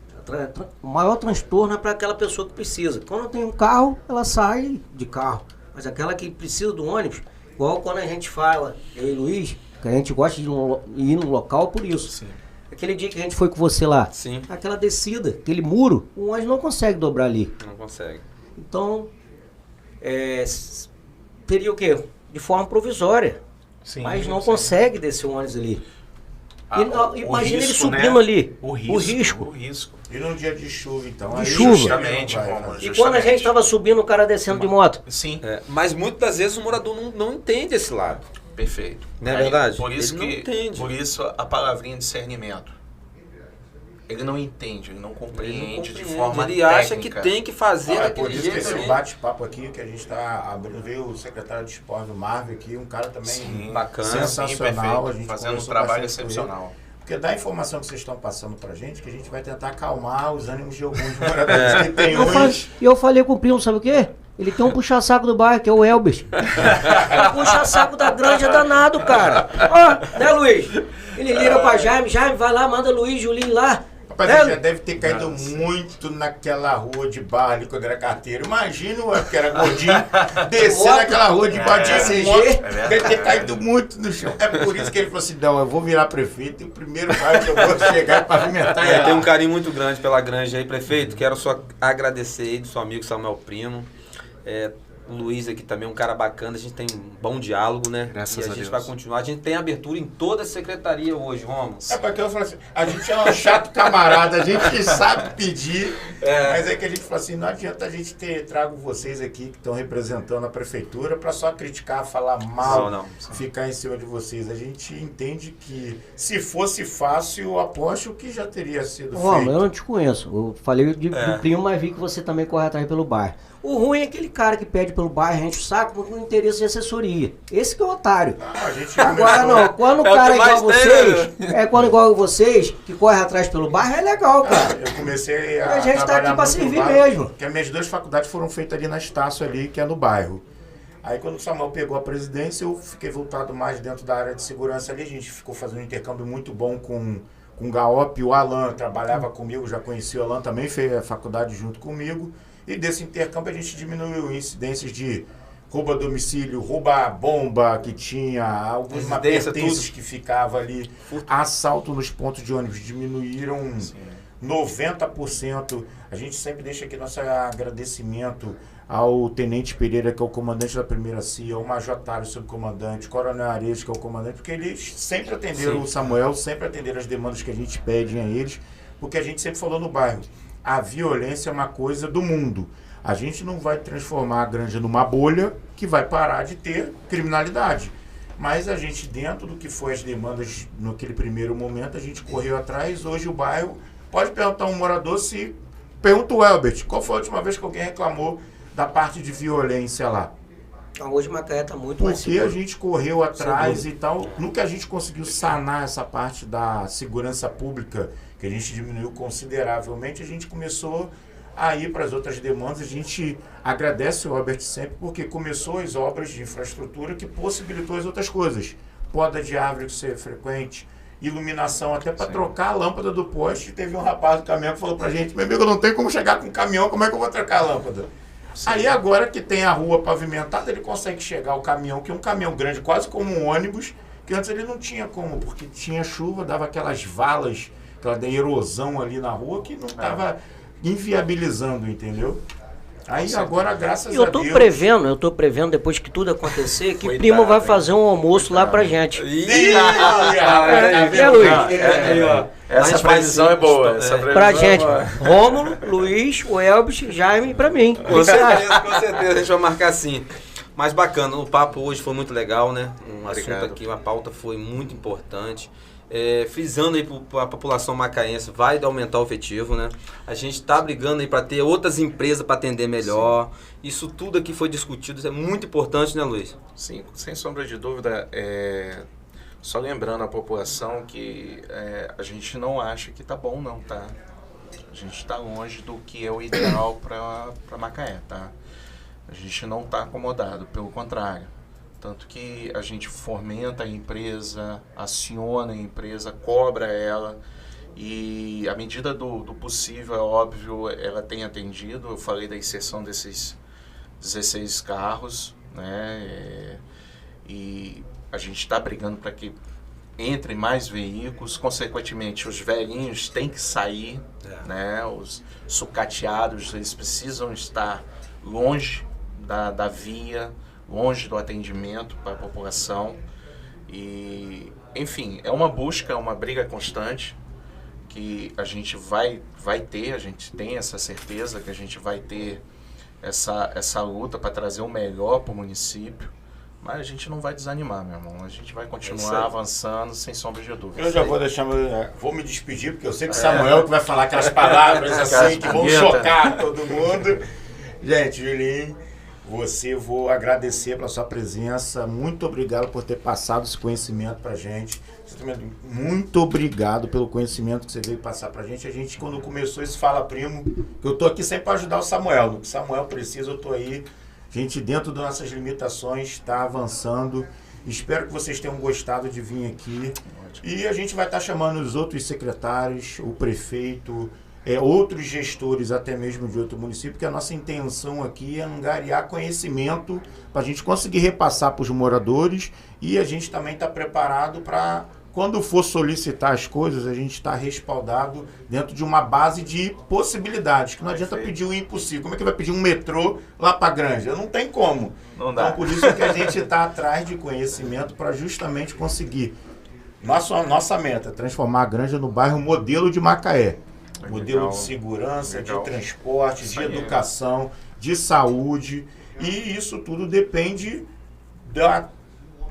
o maior transtorno é para aquela pessoa que precisa. Quando tem um carro, ela sai de carro. Mas aquela que precisa do ônibus, igual quando a gente fala, eu e Luiz, que a gente gosta de ir no local por isso. Sim. Aquele dia que a gente foi com você lá, Sim. aquela descida, aquele muro, o ônibus não consegue dobrar ali. Não consegue. Então, teria o quê? De forma provisória. Sim, Mas não sim. consegue descer o ônibus ali. O Imagina ele risco, subindo né? ali. O risco. risco. E num dia de chuva, então. De aí chuva. Justamente, não vai, Rômulo, né? E quando a gente estava subindo, o cara descendo de moto. Sim, Mas muitas das vezes o morador não entende esse lado. perfeito. Não é verdade? Por isso Ele não entende. Por isso a palavrinha discernimento. Ele não entende, ele não compreende de forma Ele acha que técnica. tem que fazer É por daquele isso que jeito esse ali. bate-papo aqui que a gente está abrindo, veio o secretário de esporte do Marvel aqui, um cara também Sim, bacana. sensacional. A gente fazendo um conversou trabalho bastante com ele. excepcional. Porque da informação que vocês estão passando pra gente, que a gente vai tentar acalmar os ânimos de alguns moradores que tem hoje. E eu falei com o primo, sabe o quê? Ele tem um puxa-saco do bairro, que é o Elbis. É um puxa-saco da granja danado, cara. Ó, né, Luiz? Ele liga pra Jaime, vai lá, manda Luiz e Julinho lá. Rapaz, ele já deve ter caído muito naquela rua de barra ali quando era carteiro. Imagina o que era gordinho, descer naquela rua de badinha CG. deve ter caído muito no chão. É por isso que ele falou assim, não, eu vou virar prefeito e o primeiro bairro que eu vou chegar é pavimentar é Tem um lá. carinho muito grande pela granja aí, prefeito. Quero só agradecer aí do seu amigo Samuel Primo. O Luiz aqui também é um cara bacana, a gente tem um bom diálogo, né? Graças e a a gente Deus. vai continuar. A gente tem abertura em toda a secretaria hoje, Romulo. É porque eu falo assim, a gente é um chato camarada, a gente sabe pedir, mas é que a gente fala assim, não adianta a gente trago vocês aqui que estão representando a prefeitura para só criticar, falar mal, Não. ficar em cima de vocês. A gente entende que se fosse fácil, eu aposto que já teria sido Romulo, feito. eu não te conheço. Eu falei do primo, mas vi que você também corre atrás pelo bairro. O ruim é aquele cara que pede pelo bairro, enche o saco por um interesse de assessoria. Esse que é o otário. A gente Agora começou- não, quando o É o cara é que igual a mais tem, vocês, quando igual a vocês, que corre atrás pelo bairro, é legal, cara. Eu comecei a A gente tá trabalhar aqui pra muito no servir bairro, mesmo. Porque as minhas 2 faculdades foram feitas ali na Estácio ali, que é no bairro. Aí quando o Samuel pegou a presidência, eu fiquei voltado mais dentro da área de segurança ali. A gente ficou fazendo um intercâmbio muito bom com o Gaop. O Alan trabalhava comigo, já conhecia o Alan, também fez a faculdade junto comigo. E desse intercâmbio a gente diminuiu incidências de roubo a domicílio, rouba a bomba que tinha, alguns Residência, pertences tudo. que ficava ali, assalto nos pontos de ônibus diminuíram 90%. A gente sempre deixa aqui nosso agradecimento ao Tenente Pereira, que é o comandante da primeira CIA, ao Major Tário, subcomandante, Coronel Ares, que é o comandante, porque eles sempre atenderam Sim. o Samuel, sempre atenderam as demandas que a gente pede a eles, porque a gente sempre falou no bairro, a violência é uma coisa do mundo. A gente não vai transformar a granja numa bolha que vai parar de ter criminalidade. Mas a gente, dentro do que foi as demandas naquele primeiro momento, a gente correu atrás. Hoje o bairro, pode perguntar um morador se... Pergunta o Elbert, qual foi a última vez que alguém reclamou da parte de violência lá? Hoje Macaé tá muito mais Porque a seguro. gente correu atrás e tal. No que a gente conseguiu sanar essa parte da segurança pública, que a gente diminuiu consideravelmente, a gente começou a ir para as outras demandas. A gente agradece o Robert sempre, porque começou as obras de infraestrutura que possibilitou as outras coisas. Poda de árvore que ser frequente, iluminação, até para trocar a lâmpada do poste. Teve um rapaz do caminhão que falou pra gente, meu amigo, eu não tenho como chegar com o caminhão, como é que eu vou trocar a lâmpada? Aí agora que tem a rua pavimentada, ele consegue chegar o caminhão, que é um caminhão grande, quase como um ônibus, que antes ele não tinha como, porque tinha chuva, dava aquelas valas, aquela erosão ali na rua, que não estava inviabilizando, entendeu? Aí agora, graças Eu a tô Deus... prevendo, depois que tudo acontecer, que o Coitado, primo vai hein? fazer um almoço lá pra gente. Ih, Luiz? Essa previsão é boa. Essa previsão Pra é gente. boa. Rômulo, Luiz, o Elbis, Jaime e pra mim. Com certeza, a gente vai marcar assim. Mas bacana, o papo hoje foi muito legal, né? Um Obrigado. assunto aqui, uma pauta foi muito importante. Frisando aí para a população macaense, vai aumentar o efetivo, né? A gente está brigando aí para ter outras empresas para atender melhor. Sim. Isso tudo aqui foi discutido, isso é muito importante, né, Luiz? Sim, sem sombra de dúvida. Só lembrando a população que a gente não acha que tá bom, não, tá? A gente está longe do que é o ideal para Macaé, tá? A gente não está acomodado, pelo contrário. Tanto que a gente fomenta a empresa, aciona a empresa, cobra ela e à medida do possível, é óbvio, ela tem atendido. Eu falei da inserção desses 16 carros, né? E a gente está brigando para que entrem mais veículos, consequentemente os velhinhos têm que sair, né? Os sucateados, eles precisam estar longe da via, longe do atendimento para a população. E, enfim, é uma busca, é uma briga constante que a gente vai ter, a gente tem essa certeza que a gente vai ter essa luta para trazer o melhor para o município. Mas a gente não vai desanimar, meu irmão. A gente vai continuar avançando sem sombra de dúvida. Eu já vou me despedir, porque eu sei que Samuel que vai falar aquelas palavras assim que vão chocar todo mundo. Gente, Julinho, vou agradecer pela sua presença. Muito obrigado por ter passado esse conhecimento pra gente. Muito obrigado pelo conhecimento que você veio passar pra gente. A gente, quando começou esse Fala Primo, eu tô aqui sempre para ajudar o Samuel. No que o Samuel precisa, eu tô aí. A gente, dentro das nossas limitações, está avançando. Espero que vocês tenham gostado de vir aqui. E a gente vai estar chamando os outros secretários, o prefeito, outros gestores, até mesmo de outro município, porque a nossa intenção aqui é angariar conhecimento para a gente conseguir repassar para os moradores, e a gente também está preparado para, quando for solicitar as coisas, a gente está respaldado dentro de uma base de possibilidades, que não adianta pedir o impossível. Como é que vai pedir um metrô lá para a Granja? Não tem como. Não dá. Então, por isso que a gente está atrás de conhecimento para justamente conseguir. Nossa meta é transformar a Granja no bairro modelo de Macaé. Modelo de segurança, de transporte, de educação, de saúde. E isso tudo depende da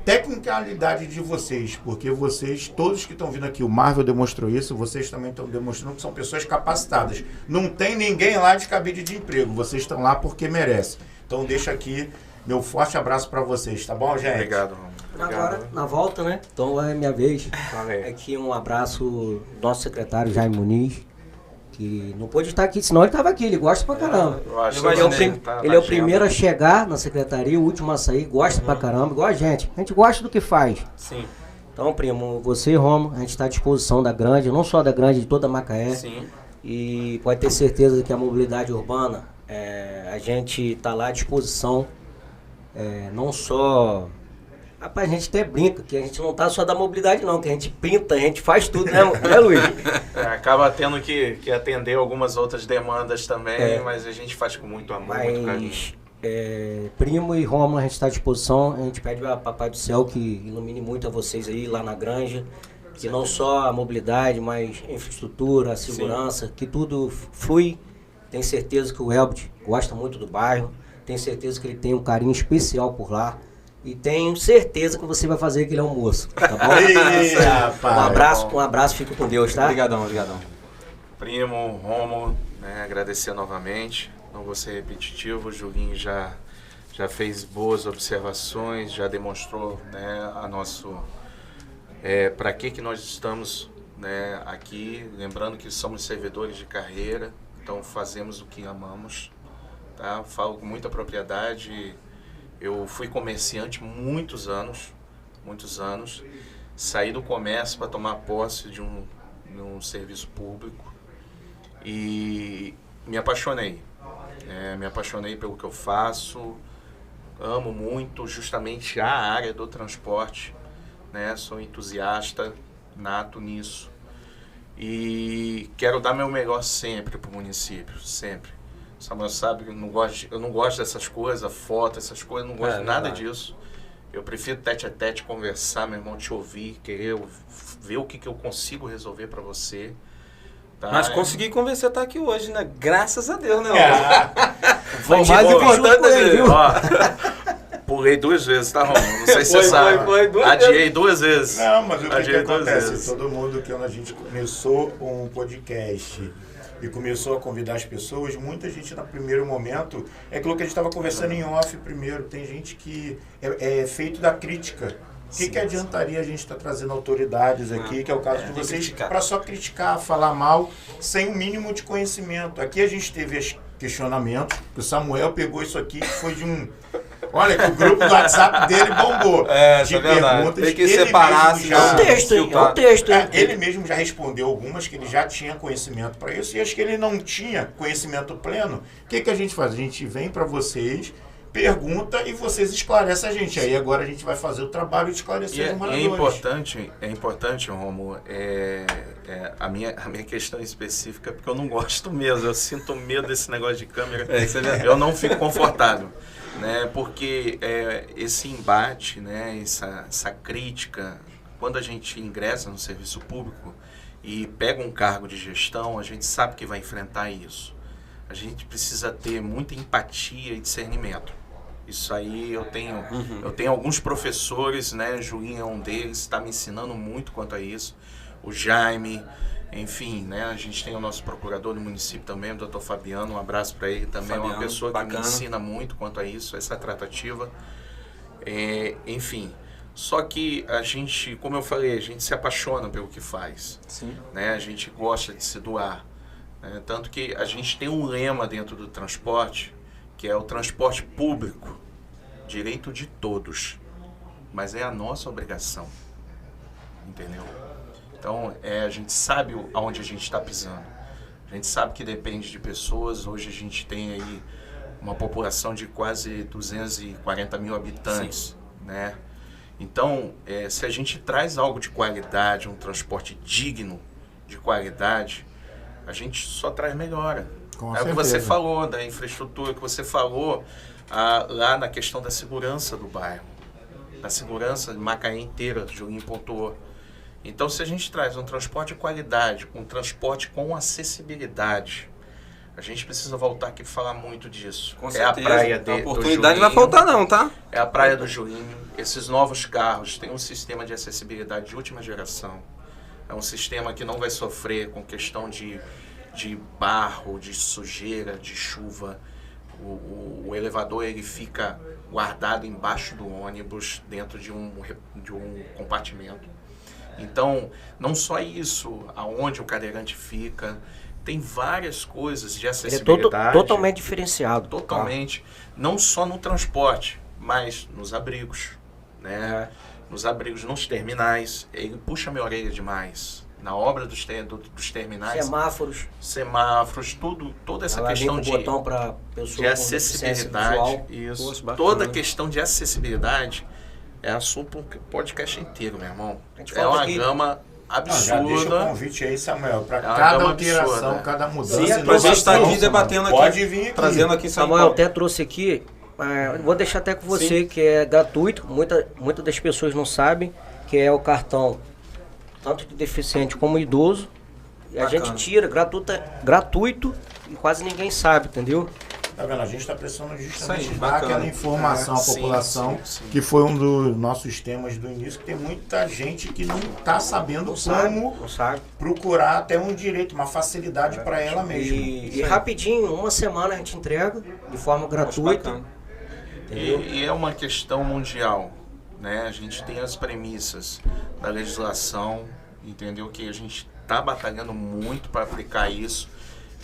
tecnicalidade de vocês, porque vocês, todos que estão vindo aqui, o Marvel demonstrou isso, vocês também estão demonstrando que são pessoas capacitadas. Não tem ninguém lá de cabide de emprego, vocês estão lá porque merecem. Então deixa aqui meu forte abraço para vocês, tá bom, gente? Obrigado, Romulo. Agora, na volta, né? Então é minha vez. Aqui um abraço do nosso secretário Jaime Muniz, que não pôde estar aqui, senão ele estava aqui, ele gosta pra caramba. Ele é o primeiro a chegar na secretaria, o último a sair, gosta pra caramba, igual a gente. A gente gosta do que faz. Sim. Então, primo, você e Romo, a gente está à disposição da Grande, não só da Grande, de toda a Macaé. Sim. E pode ter certeza que a mobilidade urbana, a gente está lá à disposição, não só... Rapaz, a gente até brinca, que a gente não tá só da mobilidade não, que a gente pinta, a gente faz tudo, né Luiz? Acaba tendo que atender algumas outras demandas também, mas a gente faz com muito amor, muito carinho. Primo e Romulo, a gente está à disposição, a gente pede a Papai do Céu que ilumine muito a vocês aí lá na Granja, que não só a mobilidade, mas a infraestrutura, a segurança, que tudo flui. Tenho certeza que o Elbert gosta muito do bairro, tenho certeza que ele tem um carinho especial por lá. E tenho certeza que você vai fazer aquele almoço, tá bom? Um abraço, fica com Deus, tá? Obrigadão. Primo, Romulo, agradecer novamente, não vou ser repetitivo, o Julinho já fez boas observações, já demonstrou a nosso... para que nós estamos aqui, lembrando que somos servidores de carreira, então fazemos o que amamos, tá? Falo com muita propriedade. Eu fui comerciante muitos anos, saí do comércio para tomar posse de um serviço público e me apaixonei. Me apaixonei pelo que eu faço, amo muito justamente a área do transporte, sou entusiasta nato nisso e quero dar meu melhor sempre para o município, sempre. Samuel sabe que eu não gosto dessas coisas, foto, essas coisas, não gosto de nada disso. Eu prefiro tete a tete, conversar, meu irmão, te ouvir, querer ver o que eu consigo resolver para você. Tá? Mas consegui convencer a estar aqui hoje, né? Graças a Deus, né? Foi o mais importante dele, viu? Pulei 2 vezes, tá, Romulo? Não sei se você sabe. Adiei 2 vezes. Não, mas o que acontece? Todo mundo, quando a gente começou um podcast e começou a convidar as pessoas, muita gente no primeiro momento, é aquilo que a gente estava conversando em off primeiro, tem gente que é feito da crítica. O que adiantaria a gente estar trazendo autoridades aqui, que é o caso de vocês, para só criticar, falar mal, sem o mínimo de conhecimento. Aqui a gente teve questionamentos, que o Samuel pegou isso aqui, que foi de um... Olha, que o grupo do WhatsApp dele bombou. De perguntas. Tem que separar, é um texto. Ele mesmo já respondeu algumas que ele já tinha conhecimento para isso, e as que ele não tinha conhecimento pleno, o que a gente faz? A gente vem para vocês pergunta e vocês esclarecem a gente. Aí agora a gente vai fazer o trabalho de esclarecer os moradores. É importante, Rômulo, a minha questão específica, porque eu não gosto mesmo, eu sinto medo desse negócio de câmera, eu não fico confortável, né? Porque esse embate, né, essa crítica, quando a gente ingressa no serviço público e pega um cargo de gestão, a gente sabe que vai enfrentar isso. A gente precisa ter muita empatia e discernimento. Isso aí eu tenho alguns professores, né? Julinho é um deles, está me ensinando muito quanto a isso. O Jaime, enfim, né? A gente tem o nosso procurador do município também, o Dr. Fabiano, um abraço para ele também, Fabiano, uma pessoa que me ensina muito quanto a isso, essa tratativa. Enfim, só que a gente, como eu falei, a gente se apaixona pelo que faz. Sim. Né? A gente gosta de se doar. Tanto que a gente tem um lema dentro do transporte, que é o transporte público, direito de todos, mas é a nossa obrigação, entendeu? Então, a gente sabe aonde a gente está pisando, a gente sabe que depende de pessoas. Hoje a gente tem aí uma população de quase 240 mil habitantes, né? Então, se a gente traz algo de qualidade, um transporte digno de qualidade, a gente só traz melhora. Com o certeza. que você falou da infraestrutura, que você falou lá na questão da segurança do bairro, da segurança de Macaé inteira, que o Julinho pontuou. Então, se a gente traz um transporte de qualidade, um transporte com acessibilidade, a gente precisa voltar aqui e falar muito disso. Com certeza. A praia A oportunidade do não vai Julinho, faltar não, tá? É a praia do Julinho. Esses novos carros têm um sistema de acessibilidade de última geração. É um sistema que não vai sofrer com questão de barro, de sujeira, de chuva. O elevador ele fica guardado embaixo do ônibus, dentro de um compartimento. Então, não só isso, aonde o cadeirante fica, tem várias coisas de acessibilidade. Ele é totalmente diferenciado. Totalmente. Não só no transporte, mas nos abrigos, né? Nos abrigos, nos terminais. Ele puxa minha orelha demais. Na obra dos terminais. Semáforos, toda essa questão de acessibilidade. Isso. Poxa, toda questão de acessibilidade é assunto um podcast inteiro, meu irmão. É uma gama absurda. Já deixa o convite aí, Samuel, para cada alteração, absurda, cada mudança. Sim, a gente está aqui debatendo aqui. Pode vir aqui. Trazendo aqui Samuel até trouxe aqui, vou deixar até com você, que é gratuito, muitas das pessoas não sabem, que é o cartão tanto de deficiente como idoso. E a gente tira gratuito e quase ninguém sabe, entendeu? Tá vendo? A gente está precisando justamente dar aquela informação à população, que foi um dos nossos temas do início, que tem muita gente que não está sabendo como procurar até um direito, uma facilidade para ela mesma. E rapidinho, uma semana a gente entrega de forma gratuita. E é uma questão mundial, né? A gente tem as premissas da legislação, entendeu? Que a gente está batalhando muito para aplicar isso.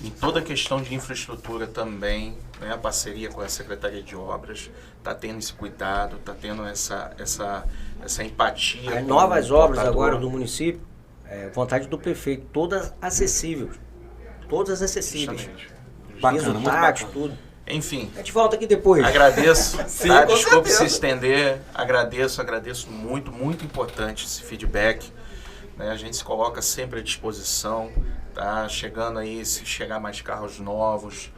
Em toda a questão de infraestrutura também, né, a parceria com a Secretaria de Obras, está tendo esse cuidado, está tendo essa empatia. As novas obras agora do município, vontade do prefeito, todas acessíveis. Todas acessíveis. Bacana, muito bacana. Tudo. Enfim. A gente volta aqui depois. Agradeço, Sim, tá? com Desculpe certeza. se estender. Agradeço muito, muito importante esse feedback. Né? A gente se coloca sempre à disposição. Tá chegando aí, se chegar mais carros novos,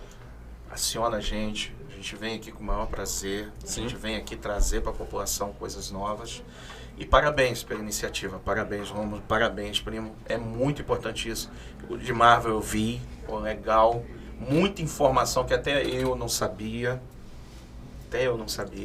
aciona a gente vem aqui com o maior prazer, a gente vem aqui trazer para a população coisas novas. E parabéns pela iniciativa, parabéns Rômulo, parabéns primo, é muito importante isso. O de Marvel eu vi, legal, muita informação que até eu não sabia,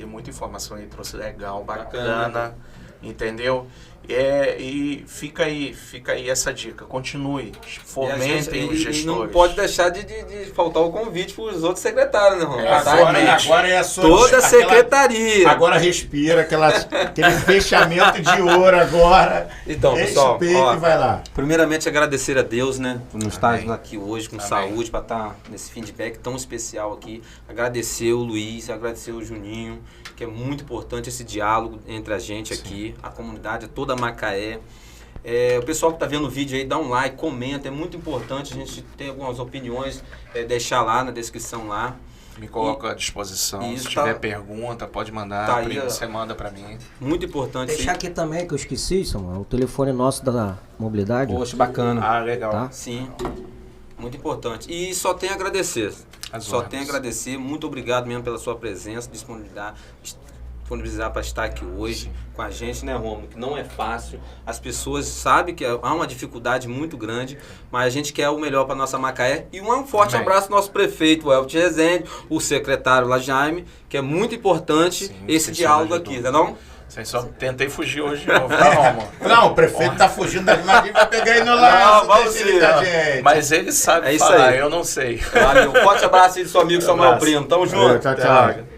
muita informação aí trouxe legal, bacana. Entendeu? E fica aí essa dica, continue, fomentem os gestores. E não pode deixar de faltar o convite para os outros secretários, né, Rômulo? Agora é a sua... Toda a secretaria. Agora respira, aquele fechamento de ouro agora. Então, pessoal, e vai lá. Primeiramente agradecer a Deus, né, por nos estar aqui hoje com saúde, para estar nesse feedback tão especial aqui. Agradecer o Luiz, agradecer o Juninho, que é muito importante esse diálogo entre a gente aqui, a comunidade, toda a Macaé. O pessoal que está vendo o vídeo aí, dá um like, comenta, é muito importante a gente ter algumas opiniões, deixar lá na descrição lá. Me coloco à disposição. Isso, Se tiver tá- pergunta, pode mandar. tá aí, Primo, ó. você manda para mim. Muito importante. Deixar aqui também, que eu esqueci, Samuel, o telefone nosso da mobilidade. Poxa, bacana. Ah, legal. Tá. Sim, muito importante. E só tenho a agradecer. As Só ordens. tenho a agradecer. Muito obrigado mesmo pela sua presença, disponibilizar para estar aqui hoje com a gente, né, Romulo? Que não é fácil. As pessoas sabem que há uma dificuldade muito grande, mas a gente quer o melhor para nossa Macaé. E um forte Amém. abraço ao nosso prefeito, o Elton Rezende, o secretário lá, Jaime, que é muito importante Sim, esse vocês diálogo só aqui, ajudam. tá não? Vocês só tentei fugir hoje de novo, tá, Romulo? Não, o prefeito tá fugindo das imagens, vai pegar ele no laço, vamos deixa ele sim, com a ó. gente. Mas ele sabe É isso falar, aí. eu não sei. Valeu. Forte abraço aí do seu amigo Samuel Abraço. Primo. Tamo junto. Tchau, tchau.